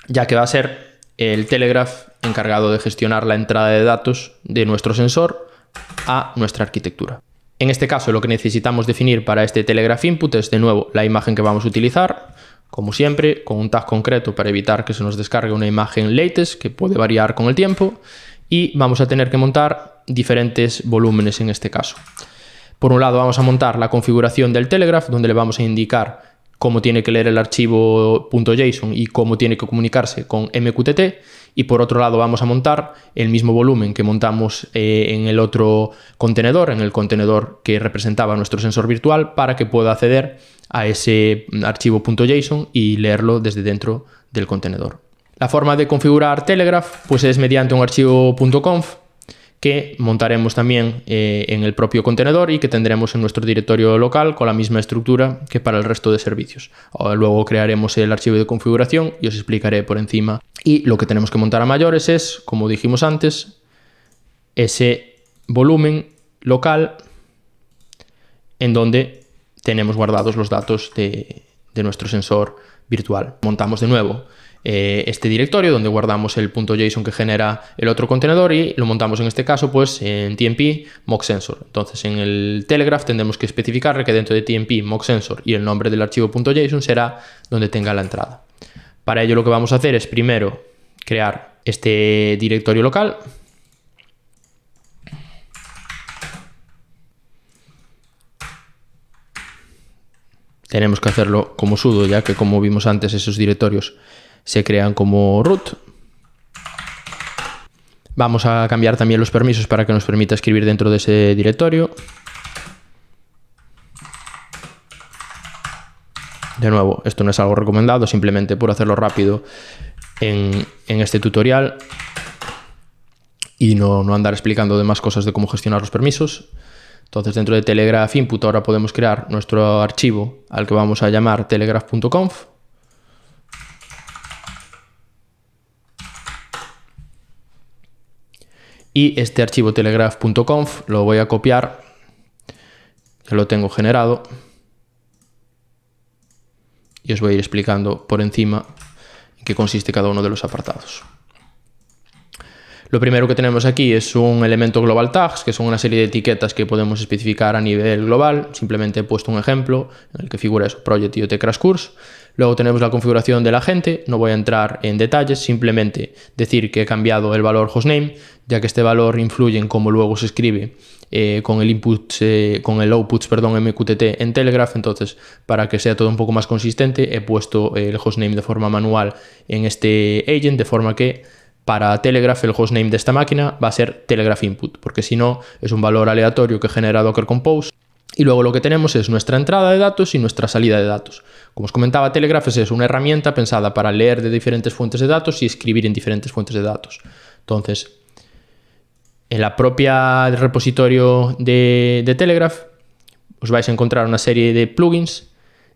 ya que va a ser el Telegraph encargado de gestionar la entrada de datos de nuestro sensor a nuestra arquitectura. En este caso, lo que necesitamos definir para este Telegraph input es, de nuevo, la imagen que vamos a utilizar, como siempre, con un tag concreto para evitar que se nos descargue una imagen latest, que puede variar con el tiempo, y vamos a tener que montar diferentes volúmenes en este caso. Por un lado, vamos a montar la configuración del Telegraph, donde le vamos a indicar cómo tiene que leer el archivo .json y cómo tiene que comunicarse con MQTT. Y por otro lado vamos a montar el mismo volumen que montamos en el otro contenedor, en el contenedor que representaba nuestro sensor virtual, para que pueda acceder a ese archivo .json y leerlo desde dentro del contenedor. La forma de configurar Telegraph pues es mediante un archivo .conf que montaremos también en el propio contenedor y que tendremos en nuestro directorio local con la misma estructura que para el resto de servicios. Luego crearemos el archivo de configuración y os explicaré por encima. Y lo que tenemos que montar a mayores es, como dijimos antes, ese volumen local en donde tenemos guardados los datos de nuestro sensor virtual. Montamos de nuevo este directorio donde guardamos el .json que genera el otro contenedor y lo montamos en este caso pues en TMP mock sensor. Entonces en el Telegraph tendremos que especificar que dentro de TMP mock sensor y el nombre del archivo .json será donde tenga la entrada. Para ello lo que vamos a hacer es primero crear este directorio local. tenemos que hacerlo como sudo, ya que como vimos antes esos directorios se crean como root. Vamos a cambiar también los permisos para que nos permita escribir dentro de ese directorio. De nuevo, esto no es algo recomendado, simplemente por hacerlo rápido en este tutorial y no andar explicando demás cosas de cómo gestionar los permisos. Entonces, dentro de Telegraph Input ahora podemos crear nuestro archivo al que vamos a llamar telegraph.conf. Y este archivo telegraph.conf lo voy a copiar, ya lo tengo generado, y os voy a ir explicando por encima en qué consiste cada uno de los apartados. Lo primero que tenemos aquí es un elemento global tags, que son una serie de etiquetas que podemos especificar a nivel global. Simplemente he puesto un ejemplo en el que figura eso, Project IoT Crash Course. Luego tenemos la configuración del agente, no voy a entrar en detalles, simplemente decir que he cambiado el valor hostname, ya que este valor influye en cómo luego se escribe con el outputs, MQTT en Telegraph. Entonces, para que sea todo un poco más consistente, he puesto el hostname de forma manual en este agent, de forma que para Telegraph el hostname de esta máquina va a ser Telegraph Input, porque si no es un valor aleatorio que genera Docker Compose. Y luego lo que tenemos es nuestra entrada de datos y nuestra salida de datos. Como os comentaba, Telegraph es una herramienta pensada para leer de diferentes fuentes de datos y escribir en diferentes fuentes de datos. Entonces, en la propia repositorio de Telegraph os vais a encontrar una serie de plugins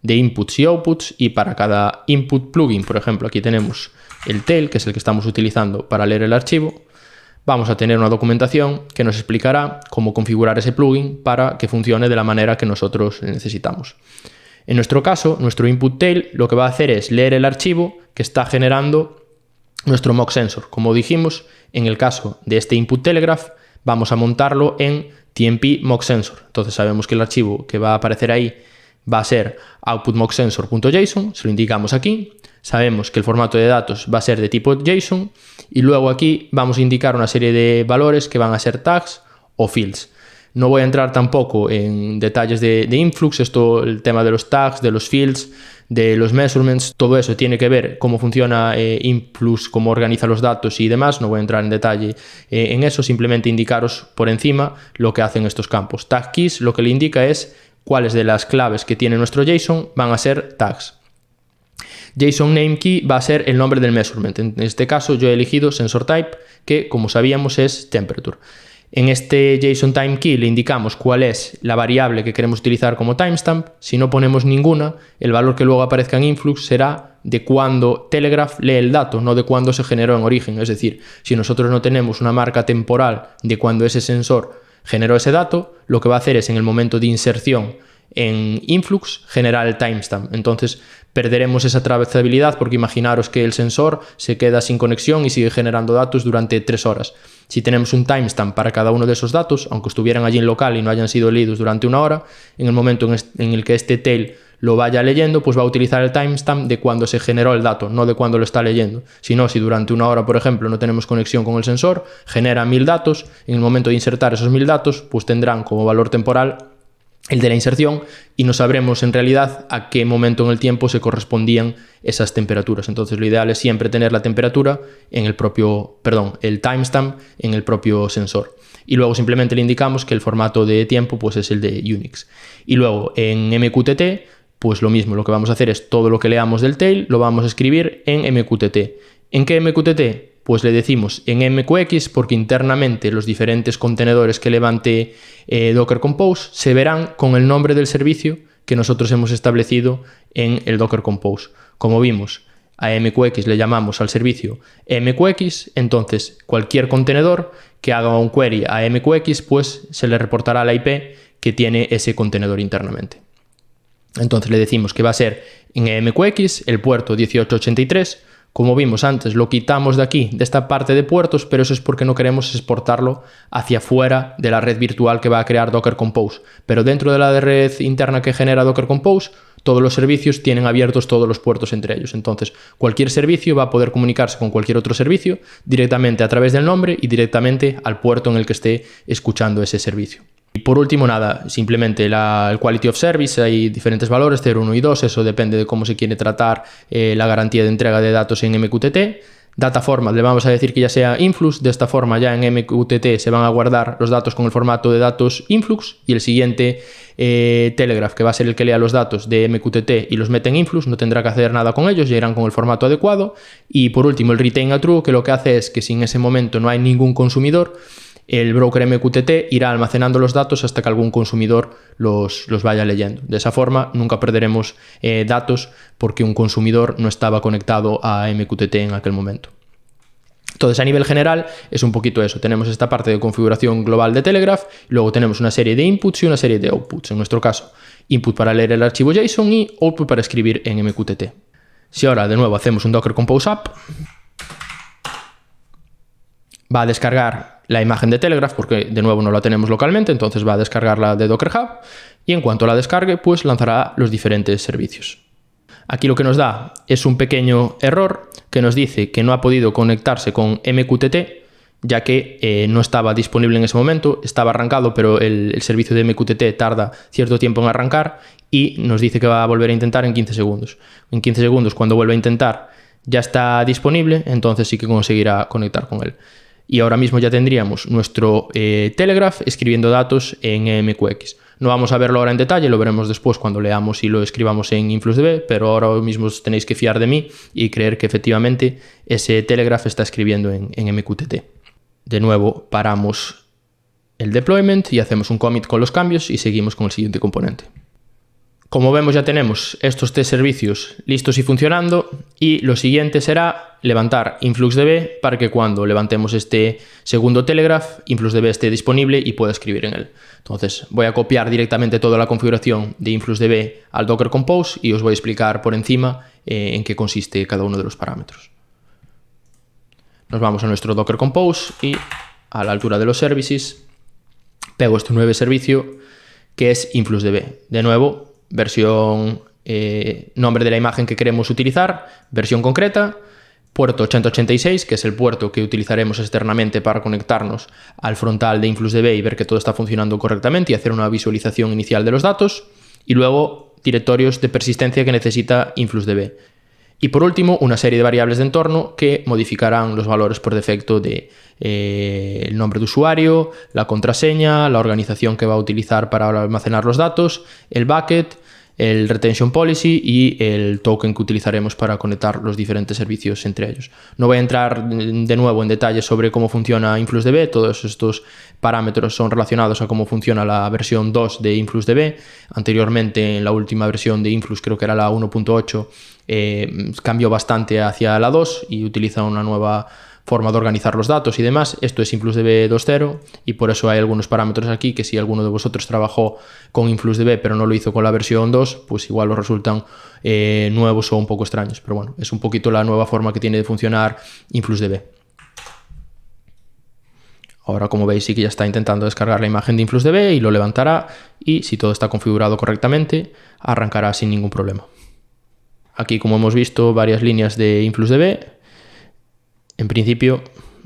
de inputs y outputs, y para cada input plugin, por ejemplo, aquí tenemos el tail, que es el que estamos utilizando para leer el archivo, vamos a tener una documentación que nos explicará cómo configurar ese plugin para que funcione de la manera que nosotros necesitamos. En nuestro caso, nuestro input tail lo que va a hacer es leer el archivo que está generando nuestro mock sensor. Como dijimos, en el caso de este input telegraph, vamos a montarlo en TMP mock sensor. Entonces sabemos que el archivo que va a aparecer ahí va a ser output-mock-sensor.json, se lo indicamos aquí. Sabemos que el formato de datos va a ser de tipo JSON, y luego aquí vamos a indicar una serie de valores que van a ser tags o fields. No voy a entrar tampoco en detalles de influx, el tema de los tags, de los fields, de los measurements, todo eso tiene que ver cómo funciona influx, cómo organiza los datos y demás. No voy a entrar en detalle en eso, simplemente indicaros por encima lo que hacen estos campos. Tag keys lo que le indica es cuáles de las claves que tiene nuestro JSON van a ser tags. JSON name key va a ser el nombre del measurement. En este caso yo he elegido sensor type, que como sabíamos es temperature. En este JSON time key le indicamos cuál es la variable que queremos utilizar como timestamp. Si no ponemos ninguna, el valor que luego aparezca en influx será de cuando Telegraph lee el dato, no de cuando se generó en origen. Es decir, si nosotros no tenemos una marca temporal de cuando ese sensor generó ese dato, lo que va a hacer es en el momento de inserción en influx generar el timestamp. Entonces perderemos esa trazabilidad, porque imaginaros que el sensor se queda sin conexión y sigue generando datos durante 3 horas. Si tenemos un timestamp para cada uno de esos datos, aunque estuvieran allí en local y no hayan sido leídos durante 1 hora, en el momento en el que este tail lo vaya leyendo, pues va a utilizar el timestamp de cuando se generó el dato, no de cuando lo está leyendo. Si no, si durante 1 hora, por ejemplo, no tenemos conexión con el sensor, genera 1000 datos, en el momento de insertar esos 1000 datos, pues tendrán como valor temporal el de la inserción, y no sabremos en realidad a qué momento en el tiempo se correspondían esas temperaturas. Entonces lo ideal es siempre tener la temperatura en el timestamp en el propio sensor. Y luego simplemente le indicamos que el formato de tiempo pues es el de Unix. Y luego en MQTT, pues lo mismo, lo que vamos a hacer es todo lo que leamos del tail lo vamos a escribir en MQTT. ¿En qué MQTT? Pues le decimos en MQX, porque internamente los diferentes contenedores que levante Docker Compose se verán con el nombre del servicio que nosotros hemos establecido en el Docker Compose. Como vimos, a MQX le llamamos al servicio MQX, entonces cualquier contenedor que haga un query a MQX, pues se le reportará la IP que tiene ese contenedor internamente. Entonces le decimos que va a ser en MQX el puerto 1883. Como vimos antes, lo quitamos de aquí, de esta parte de puertos, pero eso es porque no queremos exportarlo hacia fuera de la red virtual que va a crear Docker Compose. Pero dentro de la red interna que genera Docker Compose, todos los servicios tienen abiertos todos los puertos entre ellos. Entonces, cualquier servicio va a poder comunicarse con cualquier otro servicio directamente a través del nombre y directamente al puerto en el que esté escuchando ese servicio. Y por último, nada, simplemente el Quality of Service, hay diferentes valores, 0, 1 y 2, eso depende de cómo se quiere tratar la garantía de entrega de datos en MQTT. Data format, le vamos a decir que ya sea influx, de esta forma ya en MQTT se van a guardar los datos con el formato de datos influx, y el siguiente Telegraph, que va a ser el que lea los datos de MQTT y los mete en influx, no tendrá que hacer nada con ellos, ya irán con el formato adecuado. Y por último el retain a true, que lo que hace es que si en ese momento no hay ningún consumidor, el broker MQTT irá almacenando los datos hasta que algún consumidor los vaya leyendo. De esa forma nunca perderemos datos porque un consumidor no estaba conectado a MQTT en aquel momento. Entonces, a nivel general, es un poquito eso. Tenemos esta parte de configuración global de Telegraph, luego tenemos una serie de inputs y una serie de outputs. En nuestro caso, input para leer el archivo JSON y output para escribir en MQTT. Si ahora, de nuevo, hacemos un Docker Compose App, va a descargar la imagen de Telegraph, porque de nuevo no la tenemos localmente, entonces va a descargarla de Docker Hub, y en cuanto la descargue, pues lanzará los diferentes servicios. Aquí lo que nos da es un pequeño error que nos dice que no ha podido conectarse con MQTT, ya que no estaba disponible en ese momento, estaba arrancado, pero el servicio de MQTT tarda cierto tiempo en arrancar y nos dice que va a volver a intentar en 15 segundos. En 15 segundos, cuando vuelva a intentar, ya está disponible, entonces sí que conseguirá conectar con él. Y ahora mismo ya tendríamos nuestro Telegraph escribiendo datos en MQX. No vamos a verlo ahora en detalle, lo veremos después cuando leamos y lo escribamos en InfluxDB, pero ahora mismo os tenéis que fiar de mí y creer que efectivamente ese Telegraph está escribiendo en MQTT. De nuevo, paramos el deployment y hacemos un commit con los cambios y seguimos con el siguiente componente. Como vemos, ya tenemos estos tres servicios listos y funcionando, y lo siguiente será levantar InfluxDB para que cuando levantemos este segundo Telegraph, InfluxDB esté disponible y pueda escribir en él. Entonces voy a copiar directamente toda la configuración de InfluxDB al Docker Compose y os voy a explicar por encima en qué consiste cada uno de los parámetros. Nos vamos a nuestro Docker Compose y a la altura de los services pego este nuevo servicio que es InfluxDB. De nuevo, versión, nombre de la imagen que queremos utilizar, versión concreta, puerto 8086, que es el puerto que utilizaremos externamente para conectarnos al frontal de InfluxDB y ver que todo está funcionando correctamente y hacer una visualización inicial de los datos, y luego directorios de persistencia que necesita InfluxDB. Y por último, una serie de variables de entorno que modificarán los valores por defecto de el nombre de usuario, la contraseña, la organización que va a utilizar para almacenar los datos, el bucket, el retention policy y el token que utilizaremos para conectar los diferentes servicios entre ellos. No voy a entrar de nuevo en detalles sobre cómo funciona InfluxDB, todos estos parámetros son relacionados a cómo funciona la versión 2 de InfluxDB. Anteriormente, en la última versión de Influx, creo que era la 1.8, cambió bastante hacia la 2 y utiliza una nueva forma de organizar los datos y demás. Esto es InfluxDB 2.0 y por eso hay algunos parámetros aquí que si alguno de vosotros trabajó con InfluxDB pero no lo hizo con la versión 2, pues igual os resultan nuevos o un poco extraños. Pero bueno, es un poquito la nueva forma que tiene de funcionar InfluxDB. Ahora, como veis, sí que ya está intentando descargar la imagen de InfluxDB y lo levantará, y si todo está configurado correctamente, arrancará sin ningún problema. Aquí, como hemos visto, varias líneas de InfluxDB. En principio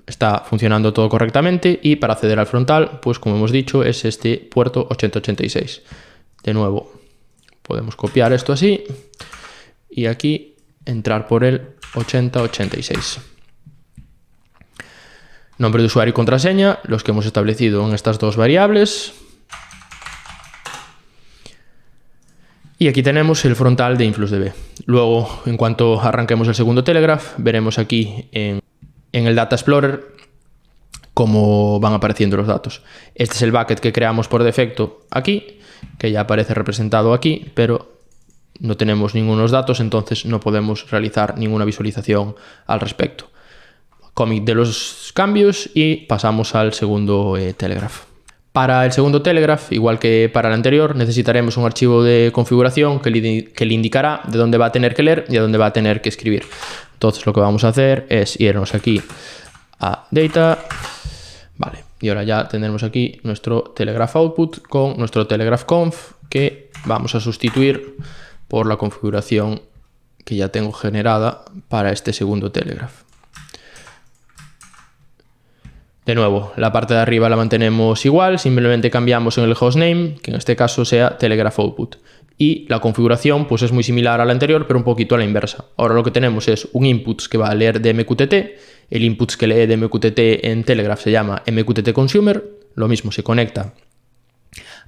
está funcionando todo correctamente, y para acceder al frontal, pues como hemos dicho, es este puerto 8086. De nuevo, podemos copiar esto así y aquí entrar por el 8086. Nombre de usuario y contraseña, los que hemos establecido en estas dos variables. Y aquí tenemos el frontal de InfluxDB. Luego, en cuanto arranquemos el segundo Telegraph, veremos aquí en el Data Explorer cómo van apareciendo los datos. Este es el bucket que creamos por defecto aquí, que ya aparece representado aquí, pero no tenemos ningunos datos, entonces no podemos realizar ninguna visualización al respecto. Commit de los cambios y pasamos al segundo Telegraph. Para el segundo Telegraph, igual que para el anterior, necesitaremos un archivo de configuración que le indicará de dónde va a tener que leer y a dónde va a tener que escribir. Entonces lo que vamos a hacer es irnos aquí a Data. Vale, y ahora ya tendremos aquí nuestro Telegraph Output con nuestro Telegraph Conf, que vamos a sustituir por la configuración que ya tengo generada para este segundo Telegraph. De nuevo, la parte de arriba la mantenemos igual, simplemente cambiamos en el hostname, que en este caso sea Telegraph Output. Y la configuración pues es muy similar a la anterior, pero un poquito a la inversa. Ahora lo que tenemos es un inputs que va a leer de MQTT. El inputs que lee de MQTT en Telegraph se llama MQTT Consumer. Lo mismo, se conecta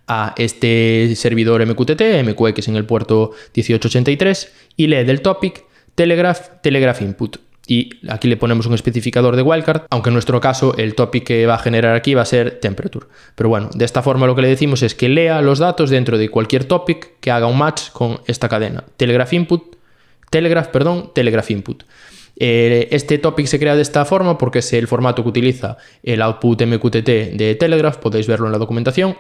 a este servidor MQTT, MQX en el puerto 1883, y lee del topic Telegraph Input. Y aquí le ponemos un especificador de wildcard, aunque en nuestro caso el topic que va a generar aquí va a ser temperature. Pero bueno, de esta forma lo que le decimos es que lea los datos dentro de cualquier topic que haga un match con esta cadena. Telegraph Input. Este topic se crea de esta forma porque es el formato que utiliza el output MQTT de Telegraph, podéis verlo en la documentación.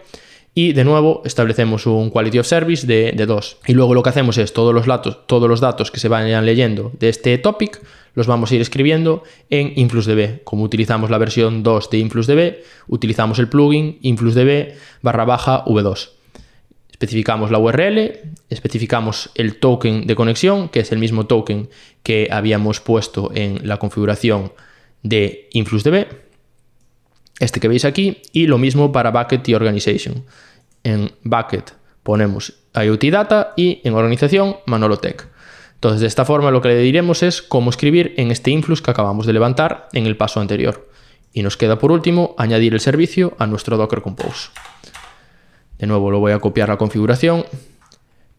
Y de nuevo establecemos un quality of service de 2. Y luego lo que hacemos es todos los datos que se vayan leyendo de este topic los vamos a ir escribiendo en InfluxDB. Como utilizamos la versión 2 de InfluxDB, utilizamos el plugin InfluxDB/v2. Especificamos la URL, especificamos el token de conexión, que es el mismo token que habíamos puesto en la configuración de InfluxDB, este que veis aquí, y lo mismo para bucket y organization. En bucket ponemos IoT Data y en organización Manolotech. Entonces, de esta forma lo que le diremos es cómo escribir en este influx que acabamos de levantar en el paso anterior. Y nos queda por último añadir el servicio a nuestro Docker Compose. De nuevo lo voy a copiar la configuración.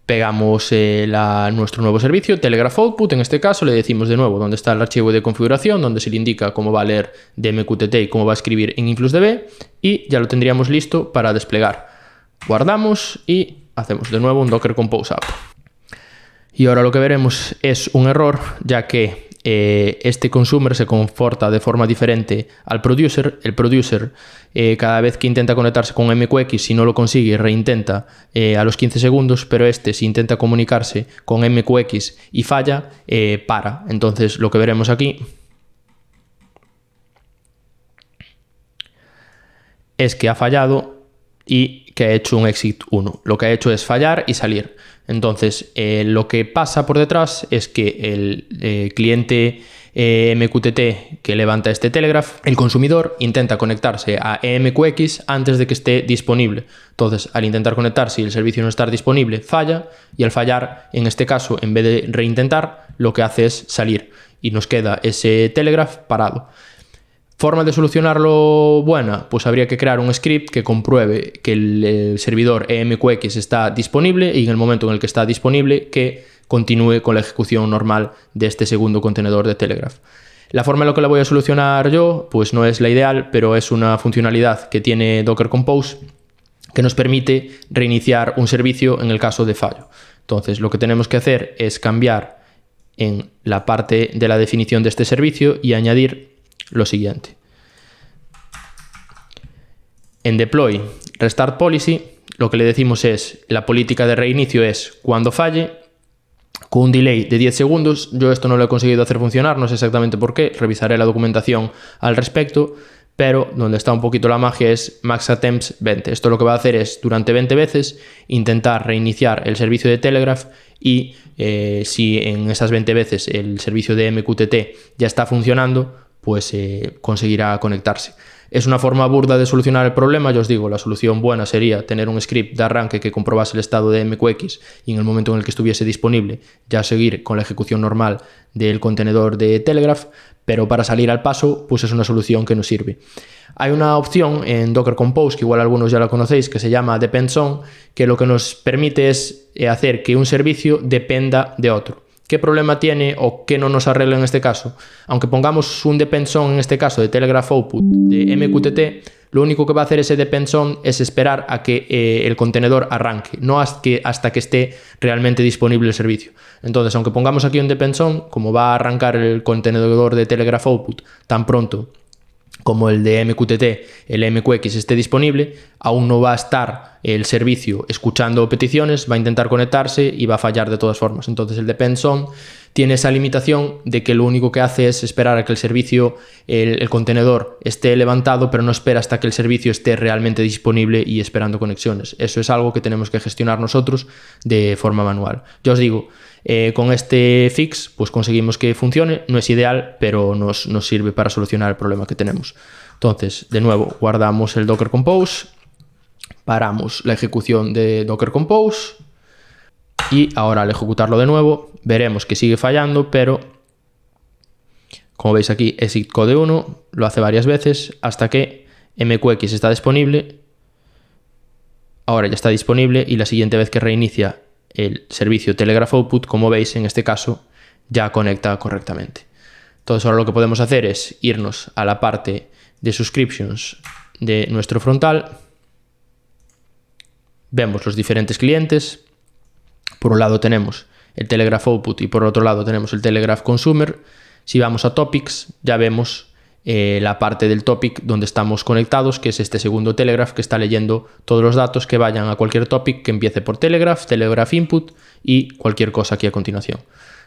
Pegamos nuestro nuevo servicio, Telegraph Output. En este caso le decimos de nuevo dónde está el archivo de configuración, donde se le indica cómo va a leer de MQTT y cómo va a escribir en InfluxDB. Y ya lo tendríamos listo para desplegar. Guardamos y hacemos de nuevo un Docker Compose App. Y ahora lo que veremos es un error, ya que este consumer se comporta de forma diferente al producer. El producer, cada vez que intenta conectarse con MQX, si no lo consigue, reintenta a los 15 segundos, pero si intenta comunicarse con MQX y falla, para. Entonces lo que veremos aquí es que ha fallado y que ha hecho un exit 1. Lo que ha hecho es fallar y salir. Entonces, lo que pasa por detrás es que el cliente MQTT que levanta este Telegraph, el consumidor intenta conectarse a MQX antes de que esté disponible. Entonces, al intentar conectarse y el servicio no estar disponible, falla, y al fallar, en este caso, en vez de reintentar, lo que hace es salir y nos queda ese Telegraph parado. ¿Forma de solucionarlo buena? Pues habría que crear un script que compruebe que el servidor MQX está disponible y en el momento en el que está disponible que continúe con la ejecución normal de este segundo contenedor de Telegraph. La forma en la que la voy a solucionar yo pues no es la ideal, pero es una funcionalidad que tiene Docker Compose que nos permite reiniciar un servicio en el caso de fallo. Entonces lo que tenemos que hacer es cambiar en la parte de la definición de este servicio y añadir lo siguiente. En deploy restart policy lo que le decimos es la política de reinicio es cuando falle con un delay de 10 segundos. Yo esto no lo he conseguido hacer funcionar, no sé exactamente por qué, revisaré la documentación al respecto, pero donde está un poquito la magia es max attempts 20. Esto lo que va a hacer es durante 20 veces intentar reiniciar el servicio de Telegraph y si en esas 20 veces el servicio de MQTT ya está funcionando, pues conseguirá conectarse. Es una forma burda de solucionar el problema. Yo os digo, la solución buena sería tener un script de arranque que comprobase el estado de MQX y en el momento en el que estuviese disponible ya seguir con la ejecución normal del contenedor de Telegraph, pero para salir al paso pues es una solución que nos sirve. Hay una opción en Docker Compose, que igual algunos ya la conocéis, que se llama Depends On, que lo que nos permite es hacer que un servicio dependa de otro. ¿Qué problema tiene o qué no nos arregla en este caso? Aunque pongamos un depends on en este caso de Telegraph Output de MQTT, lo único que va a hacer ese depends on es esperar a que el contenedor arranque, no hasta que esté realmente disponible el servicio. Entonces, aunque pongamos aquí un depends on, como va a arrancar el contenedor de Telegraph Output tan pronto como el de MQTT, el MQX esté disponible, aún no va a estar el servicio escuchando peticiones, va a intentar conectarse y va a fallar de todas formas. Entonces el depends on tiene esa limitación de que lo único que hace es esperar a que el servicio, el contenedor esté levantado, pero no espera hasta que el servicio esté realmente disponible y esperando conexiones. Eso es algo que tenemos que gestionar nosotros de forma manual. Yo os digo, con este fix pues conseguimos que funcione, no es ideal, pero nos sirve para solucionar el problema que tenemos. Entonces, de nuevo, guardamos el Docker Compose, paramos la ejecución de Docker Compose y ahora al ejecutarlo de nuevo veremos que sigue fallando, pero como veis aquí, exit code 1 lo hace varias veces hasta que MQX está disponible. Ahora ya está disponible y la siguiente vez que reinicia el servicio Telegraph Output, como veis, en este caso ya conecta correctamente. Entonces ahora lo que podemos hacer es irnos a la parte de subscriptions de nuestro frontal. Vemos los diferentes clientes. Por un lado tenemos el Telegraph Output y por otro lado tenemos el Telegraph Consumer. Si vamos a Topics ya vemos la parte del topic donde estamos conectados, que es este segundo Telegraph que está leyendo todos los datos que vayan a cualquier topic que empiece por Telegraph, Telegraph Input y cualquier cosa aquí a continuación.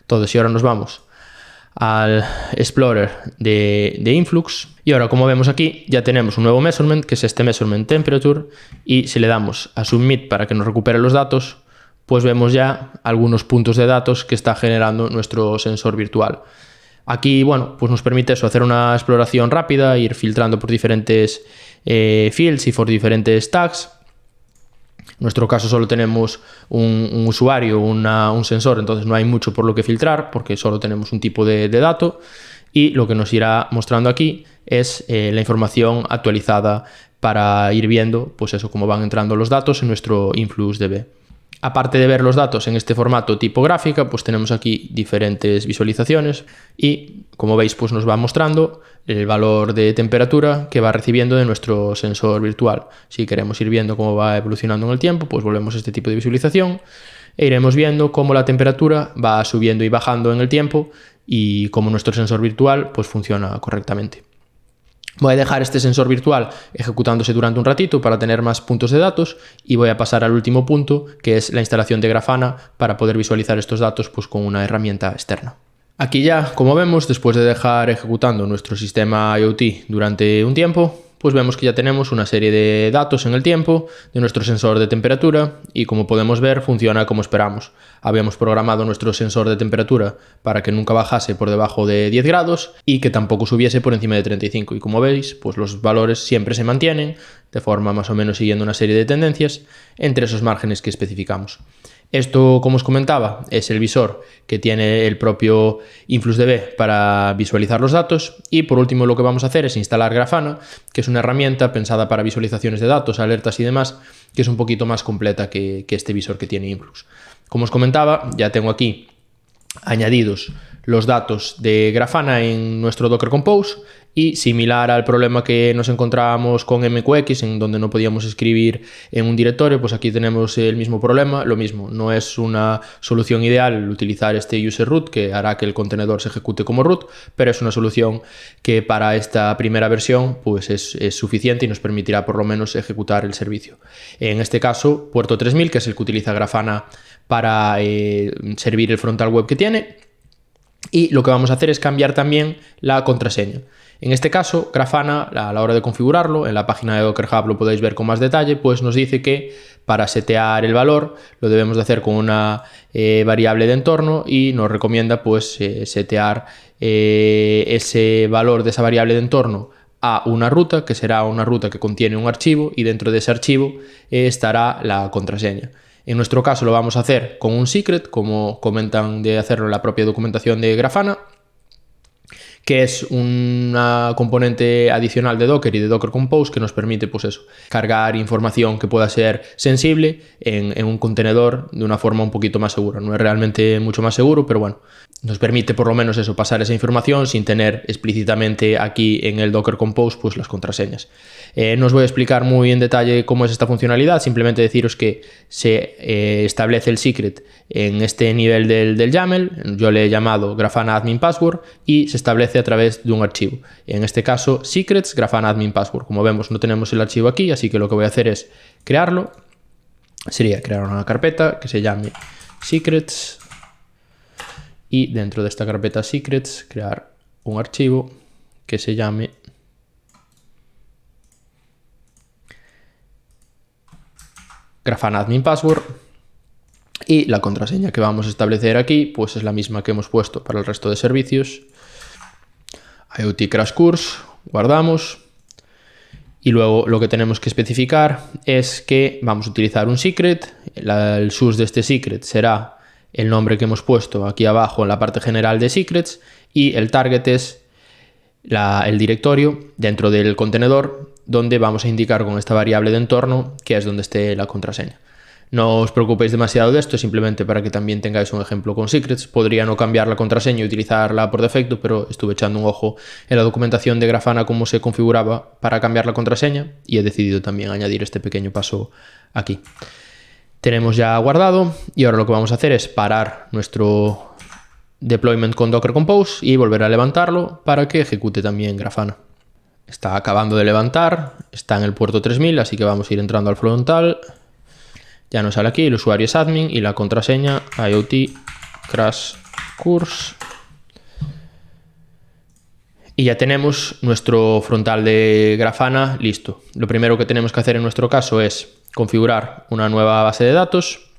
Entonces, si ahora nos vamos al Explorer de Influx, y ahora como vemos aquí ya tenemos un nuevo measurement, que es este measurement temperature, y si le damos a submit para que nos recupere los datos, pues vemos ya algunos puntos de datos que está generando nuestro sensor virtual. Aquí, bueno, pues nos permite eso, hacer una exploración rápida, ir filtrando por diferentes fields y por diferentes tags. En nuestro caso solo tenemos un usuario, un sensor, entonces no hay mucho por lo que filtrar porque solo tenemos un tipo de dato, y lo que nos irá mostrando aquí es la información actualizada para ir viendo, pues eso, cómo van entrando los datos en nuestro InfluxDB. Aparte de ver los datos en este formato tipo gráfica, pues tenemos aquí diferentes visualizaciones y, como veis, pues nos va mostrando el valor de temperatura que va recibiendo de nuestro sensor virtual. Si queremos ir viendo cómo va evolucionando en el tiempo, pues volvemos a este tipo de visualización e iremos viendo cómo la temperatura va subiendo y bajando en el tiempo y cómo nuestro sensor virtual pues funciona correctamente. Voy a dejar este sensor virtual ejecutándose durante un ratito para tener más puntos de datos y voy a pasar al último punto, que es la instalación de Grafana para poder visualizar estos datos pues con una herramienta externa. Aquí ya, como vemos, después de dejar ejecutando nuestro sistema IoT durante un tiempo, pues vemos que ya tenemos una serie de datos en el tiempo de nuestro sensor de temperatura y, como podemos ver, funciona como esperamos. Habíamos programado nuestro sensor de temperatura para que nunca bajase por debajo de 10 grados y que tampoco subiese por encima de 35, y como veis, pues los valores siempre se mantienen de forma más o menos siguiendo una serie de tendencias entre esos márgenes que especificamos. Esto, como os comentaba, es el visor que tiene el propio InfluxDB para visualizar los datos, y por último lo que vamos a hacer es instalar Grafana, que es una herramienta pensada para visualizaciones de datos, alertas y demás, que es un poquito más completa que este visor que tiene Influx. Como os comentaba, ya tengo aquí añadidos los datos de Grafana en nuestro Docker Compose, y similar al problema que nos encontrábamos con MQX, en donde no podíamos escribir en un directorio, pues aquí tenemos el mismo problema. Lo mismo, no es una solución ideal utilizar este user root, que hará que el contenedor se ejecute como root, pero es una solución que para esta primera versión pues es suficiente y nos permitirá por lo menos ejecutar el servicio. En este caso, puerto 3000, que es el que utiliza Grafana para servir el frontal web que tiene, y lo que vamos a hacer es cambiar también la contraseña. En este caso, Grafana, a la hora de configurarlo, en la página de Docker Hub lo podéis ver con más detalle, pues nos dice que para setear el valor lo debemos de hacer con una variable de entorno, y nos recomienda pues setear ese valor de esa variable de entorno a una ruta, que será una ruta que contiene un archivo, y dentro de ese archivo estará la contraseña. En nuestro caso lo vamos a hacer con un secret, como comentan de hacerlo en la propia documentación de Grafana, que es una componente adicional de Docker y de Docker Compose que nos permite pues eso, cargar información que pueda ser sensible en un contenedor de una forma un poquito más segura. No es realmente mucho más seguro, pero bueno, nos permite por lo menos eso, pasar esa información sin tener explícitamente aquí en el Docker Compose pues las contraseñas. No os voy a explicar muy en detalle cómo es esta funcionalidad, simplemente deciros que se establece el secret en este nivel del YAML. Yo le he llamado Grafana Admin Password y se establece a través de un archivo. En este caso, secrets Grafana Admin Password. Como vemos, no tenemos el archivo aquí, así que lo que voy a hacer es crearlo. Sería crear una carpeta que se llame secrets, y dentro de esta carpeta secrets crear un archivo que se llame Grafana Admin Password, y la contraseña que vamos a establecer aquí pues es la misma que hemos puesto para el resto de servicios. IoT Crash Course, guardamos, Y luego lo que tenemos que especificar es que vamos a utilizar un secret. El source de este secret será el nombre que hemos puesto aquí abajo en la parte general de secrets, y el target es el directorio dentro del contenedor donde vamos a indicar con esta variable de entorno que es donde esté la contraseña. No os preocupéis demasiado de esto, simplemente para que también tengáis un ejemplo con secrets. Podría no cambiar la contraseña y utilizarla por defecto, pero estuve echando un ojo en la documentación de Grafana cómo se configuraba para cambiar la contraseña y he decidido también añadir este pequeño paso aquí. Tenemos ya guardado y ahora lo que vamos a hacer es parar nuestro deployment con Docker Compose y volver a levantarlo para que ejecute también Grafana. Está acabando de levantar, está en el puerto 3000, así que vamos a ir entrando al frontal. Ya nos sale aquí, el usuario es admin y la contraseña IoT crash course. Y ya tenemos nuestro frontal de Grafana listo. Lo primero que tenemos que hacer en nuestro caso es configurar una nueva base de datos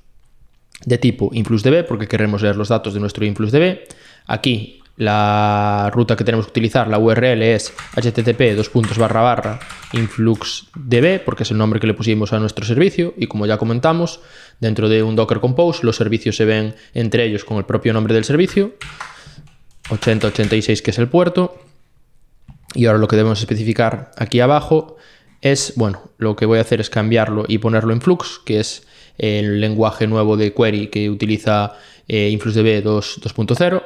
de tipo InfluxDB, porque queremos leer los datos de nuestro InfluxDB. Aquí la ruta que tenemos que utilizar, la URL es http://influxdb, porque es el nombre que le pusimos a nuestro servicio, y como ya comentamos, dentro de un Docker Compose los servicios se ven entre ellos con el propio nombre del servicio, 8086 que es el puerto. Y ahora lo que debemos especificar aquí abajo es, bueno, lo que voy a hacer es cambiarlo y ponerlo en Flux, que es el lenguaje nuevo de query que utiliza InfluxDB 2.0.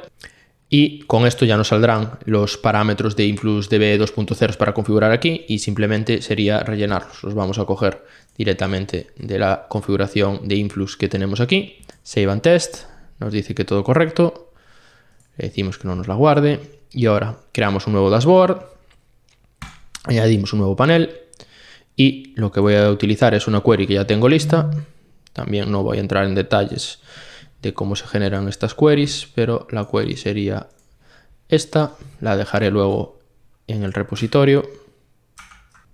Y con esto ya nos saldrán los parámetros de InfluxDB 2.0 para configurar aquí y simplemente sería rellenarlos. Los vamos a coger directamente de la configuración de Influx que tenemos aquí. Save and test, nos dice que todo correcto. Le decimos que no nos la guarde. Y ahora creamos un nuevo dashboard. Añadimos un nuevo panel. Y lo que voy a utilizar es una query que ya tengo lista. También no voy a entrar en detalles de cómo se generan estas queries, pero la query sería esta, la dejaré luego en el repositorio.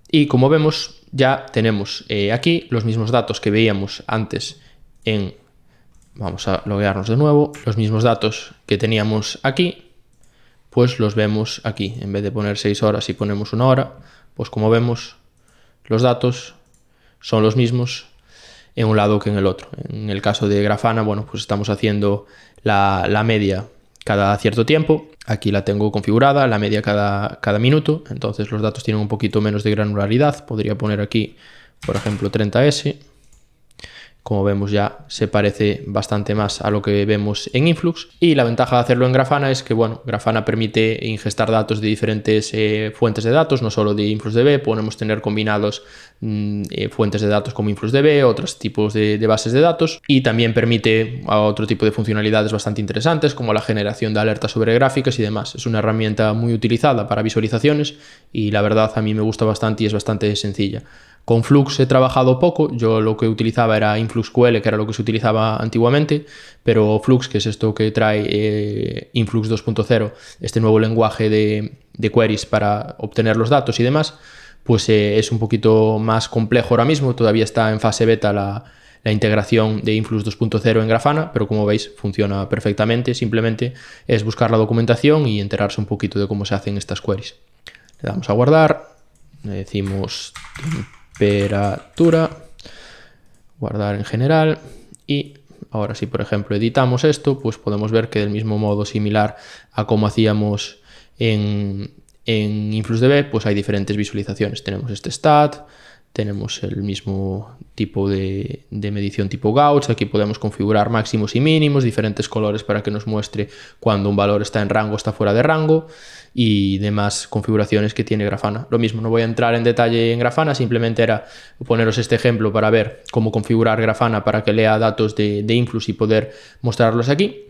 Y como vemos, ya tenemos aquí los mismos datos que veíamos antes en, vamos a loguearnos de nuevo, los mismos datos que teníamos aquí, pues los vemos aquí. En vez de poner 6 horas y ponemos 1 hora, pues como vemos, los datos son los mismos en un lado que en el otro. En el caso de Grafana, bueno, pues estamos haciendo la media cada cierto tiempo. Aquí la tengo configurada, la media cada minuto. Entonces los datos tienen un poquito menos de granularidad. Podría poner aquí, por ejemplo, 30S. Como vemos ya se parece bastante más a lo que vemos en Influx. Y la ventaja de hacerlo en Grafana es que, bueno, Grafana permite ingestar datos de diferentes fuentes de datos, no solo de InfluxDB. Podemos tener combinados fuentes de datos como InfluxDB, otros tipos de bases de datos. Y también permite a otro tipo de funcionalidades bastante interesantes, como la generación de alertas sobre gráficas y demás. Es una herramienta muy utilizada para visualizaciones y la verdad a mí me gusta bastante y es bastante sencilla. Con Flux he trabajado poco, yo lo que utilizaba era InfluxQL, que era lo que se utilizaba antiguamente, pero Flux, que es esto que trae Influx 2.0, este nuevo lenguaje de queries para obtener los datos y demás, pues es un poquito más complejo ahora mismo. Todavía está en fase beta la integración de Influx 2.0 en Grafana, pero como veis funciona perfectamente. Simplemente es buscar la documentación y enterarse un poquito de cómo se hacen estas queries. Le damos a guardar, le decimos temperatura, guardar en general, y ahora si por ejemplo editamos esto, pues podemos ver que del mismo modo similar a como hacíamos en InfluxDB, pues hay diferentes visualizaciones. Tenemos este stat, tenemos el mismo tipo de medición tipo Gauss. Aquí podemos configurar máximos y mínimos, diferentes colores para que nos muestre cuando un valor está en rango o está fuera de rango, y demás configuraciones que tiene Grafana. Lo mismo, no voy a entrar en detalle en Grafana, simplemente era poneros este ejemplo para ver cómo configurar Grafana para que lea datos de Influx y poder mostrarlos aquí.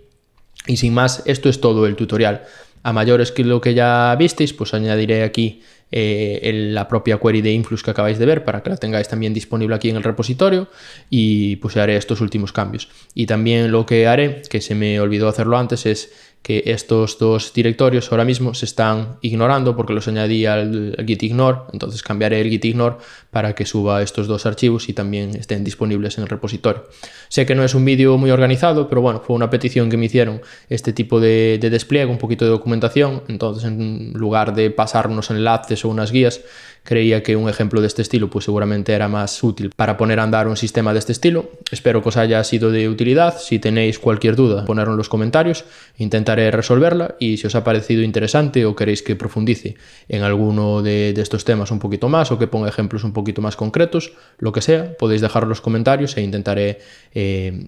Y sin más, esto es todo el tutorial. A mayores que lo que ya visteis, pues añadiré aquí la propia query de Influx que acabáis de ver para que la tengáis también disponible aquí en el repositorio, y pues haré estos últimos cambios. Y también lo que haré, que se me olvidó hacerlo antes, es que estos dos directorios ahora mismo se están ignorando porque los añadí al git ignore. Entonces cambiaré el git ignore para que suba estos dos archivos y también estén disponibles en el repositorio. Sé que no es un vídeo muy organizado, pero bueno, fue una petición que me hicieron, este tipo de despliegue, un poquito de documentación. Entonces, en lugar de pasar unos enlaces o unas guías, creía que un ejemplo de este estilo pues seguramente era más útil para poner a andar un sistema de este estilo. Espero que os haya sido de utilidad. Si tenéis cualquier duda, ponedlo en los comentarios, intentaré resolverla, y si os ha parecido interesante o queréis que profundice en alguno de estos temas un poquito más, o que ponga ejemplos un poquito más concretos, lo que sea, podéis dejar en los comentarios e intentaré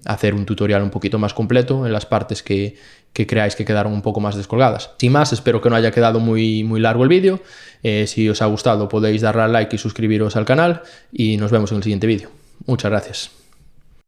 hacer un tutorial un poquito más completo en las partes que creáis que quedaron un poco más descolgadas. Sin más, espero que no haya quedado muy largo el vídeo. Si os ha gustado podéis darle al like y suscribiros al canal, y nos vemos en el siguiente vídeo. Muchas gracias.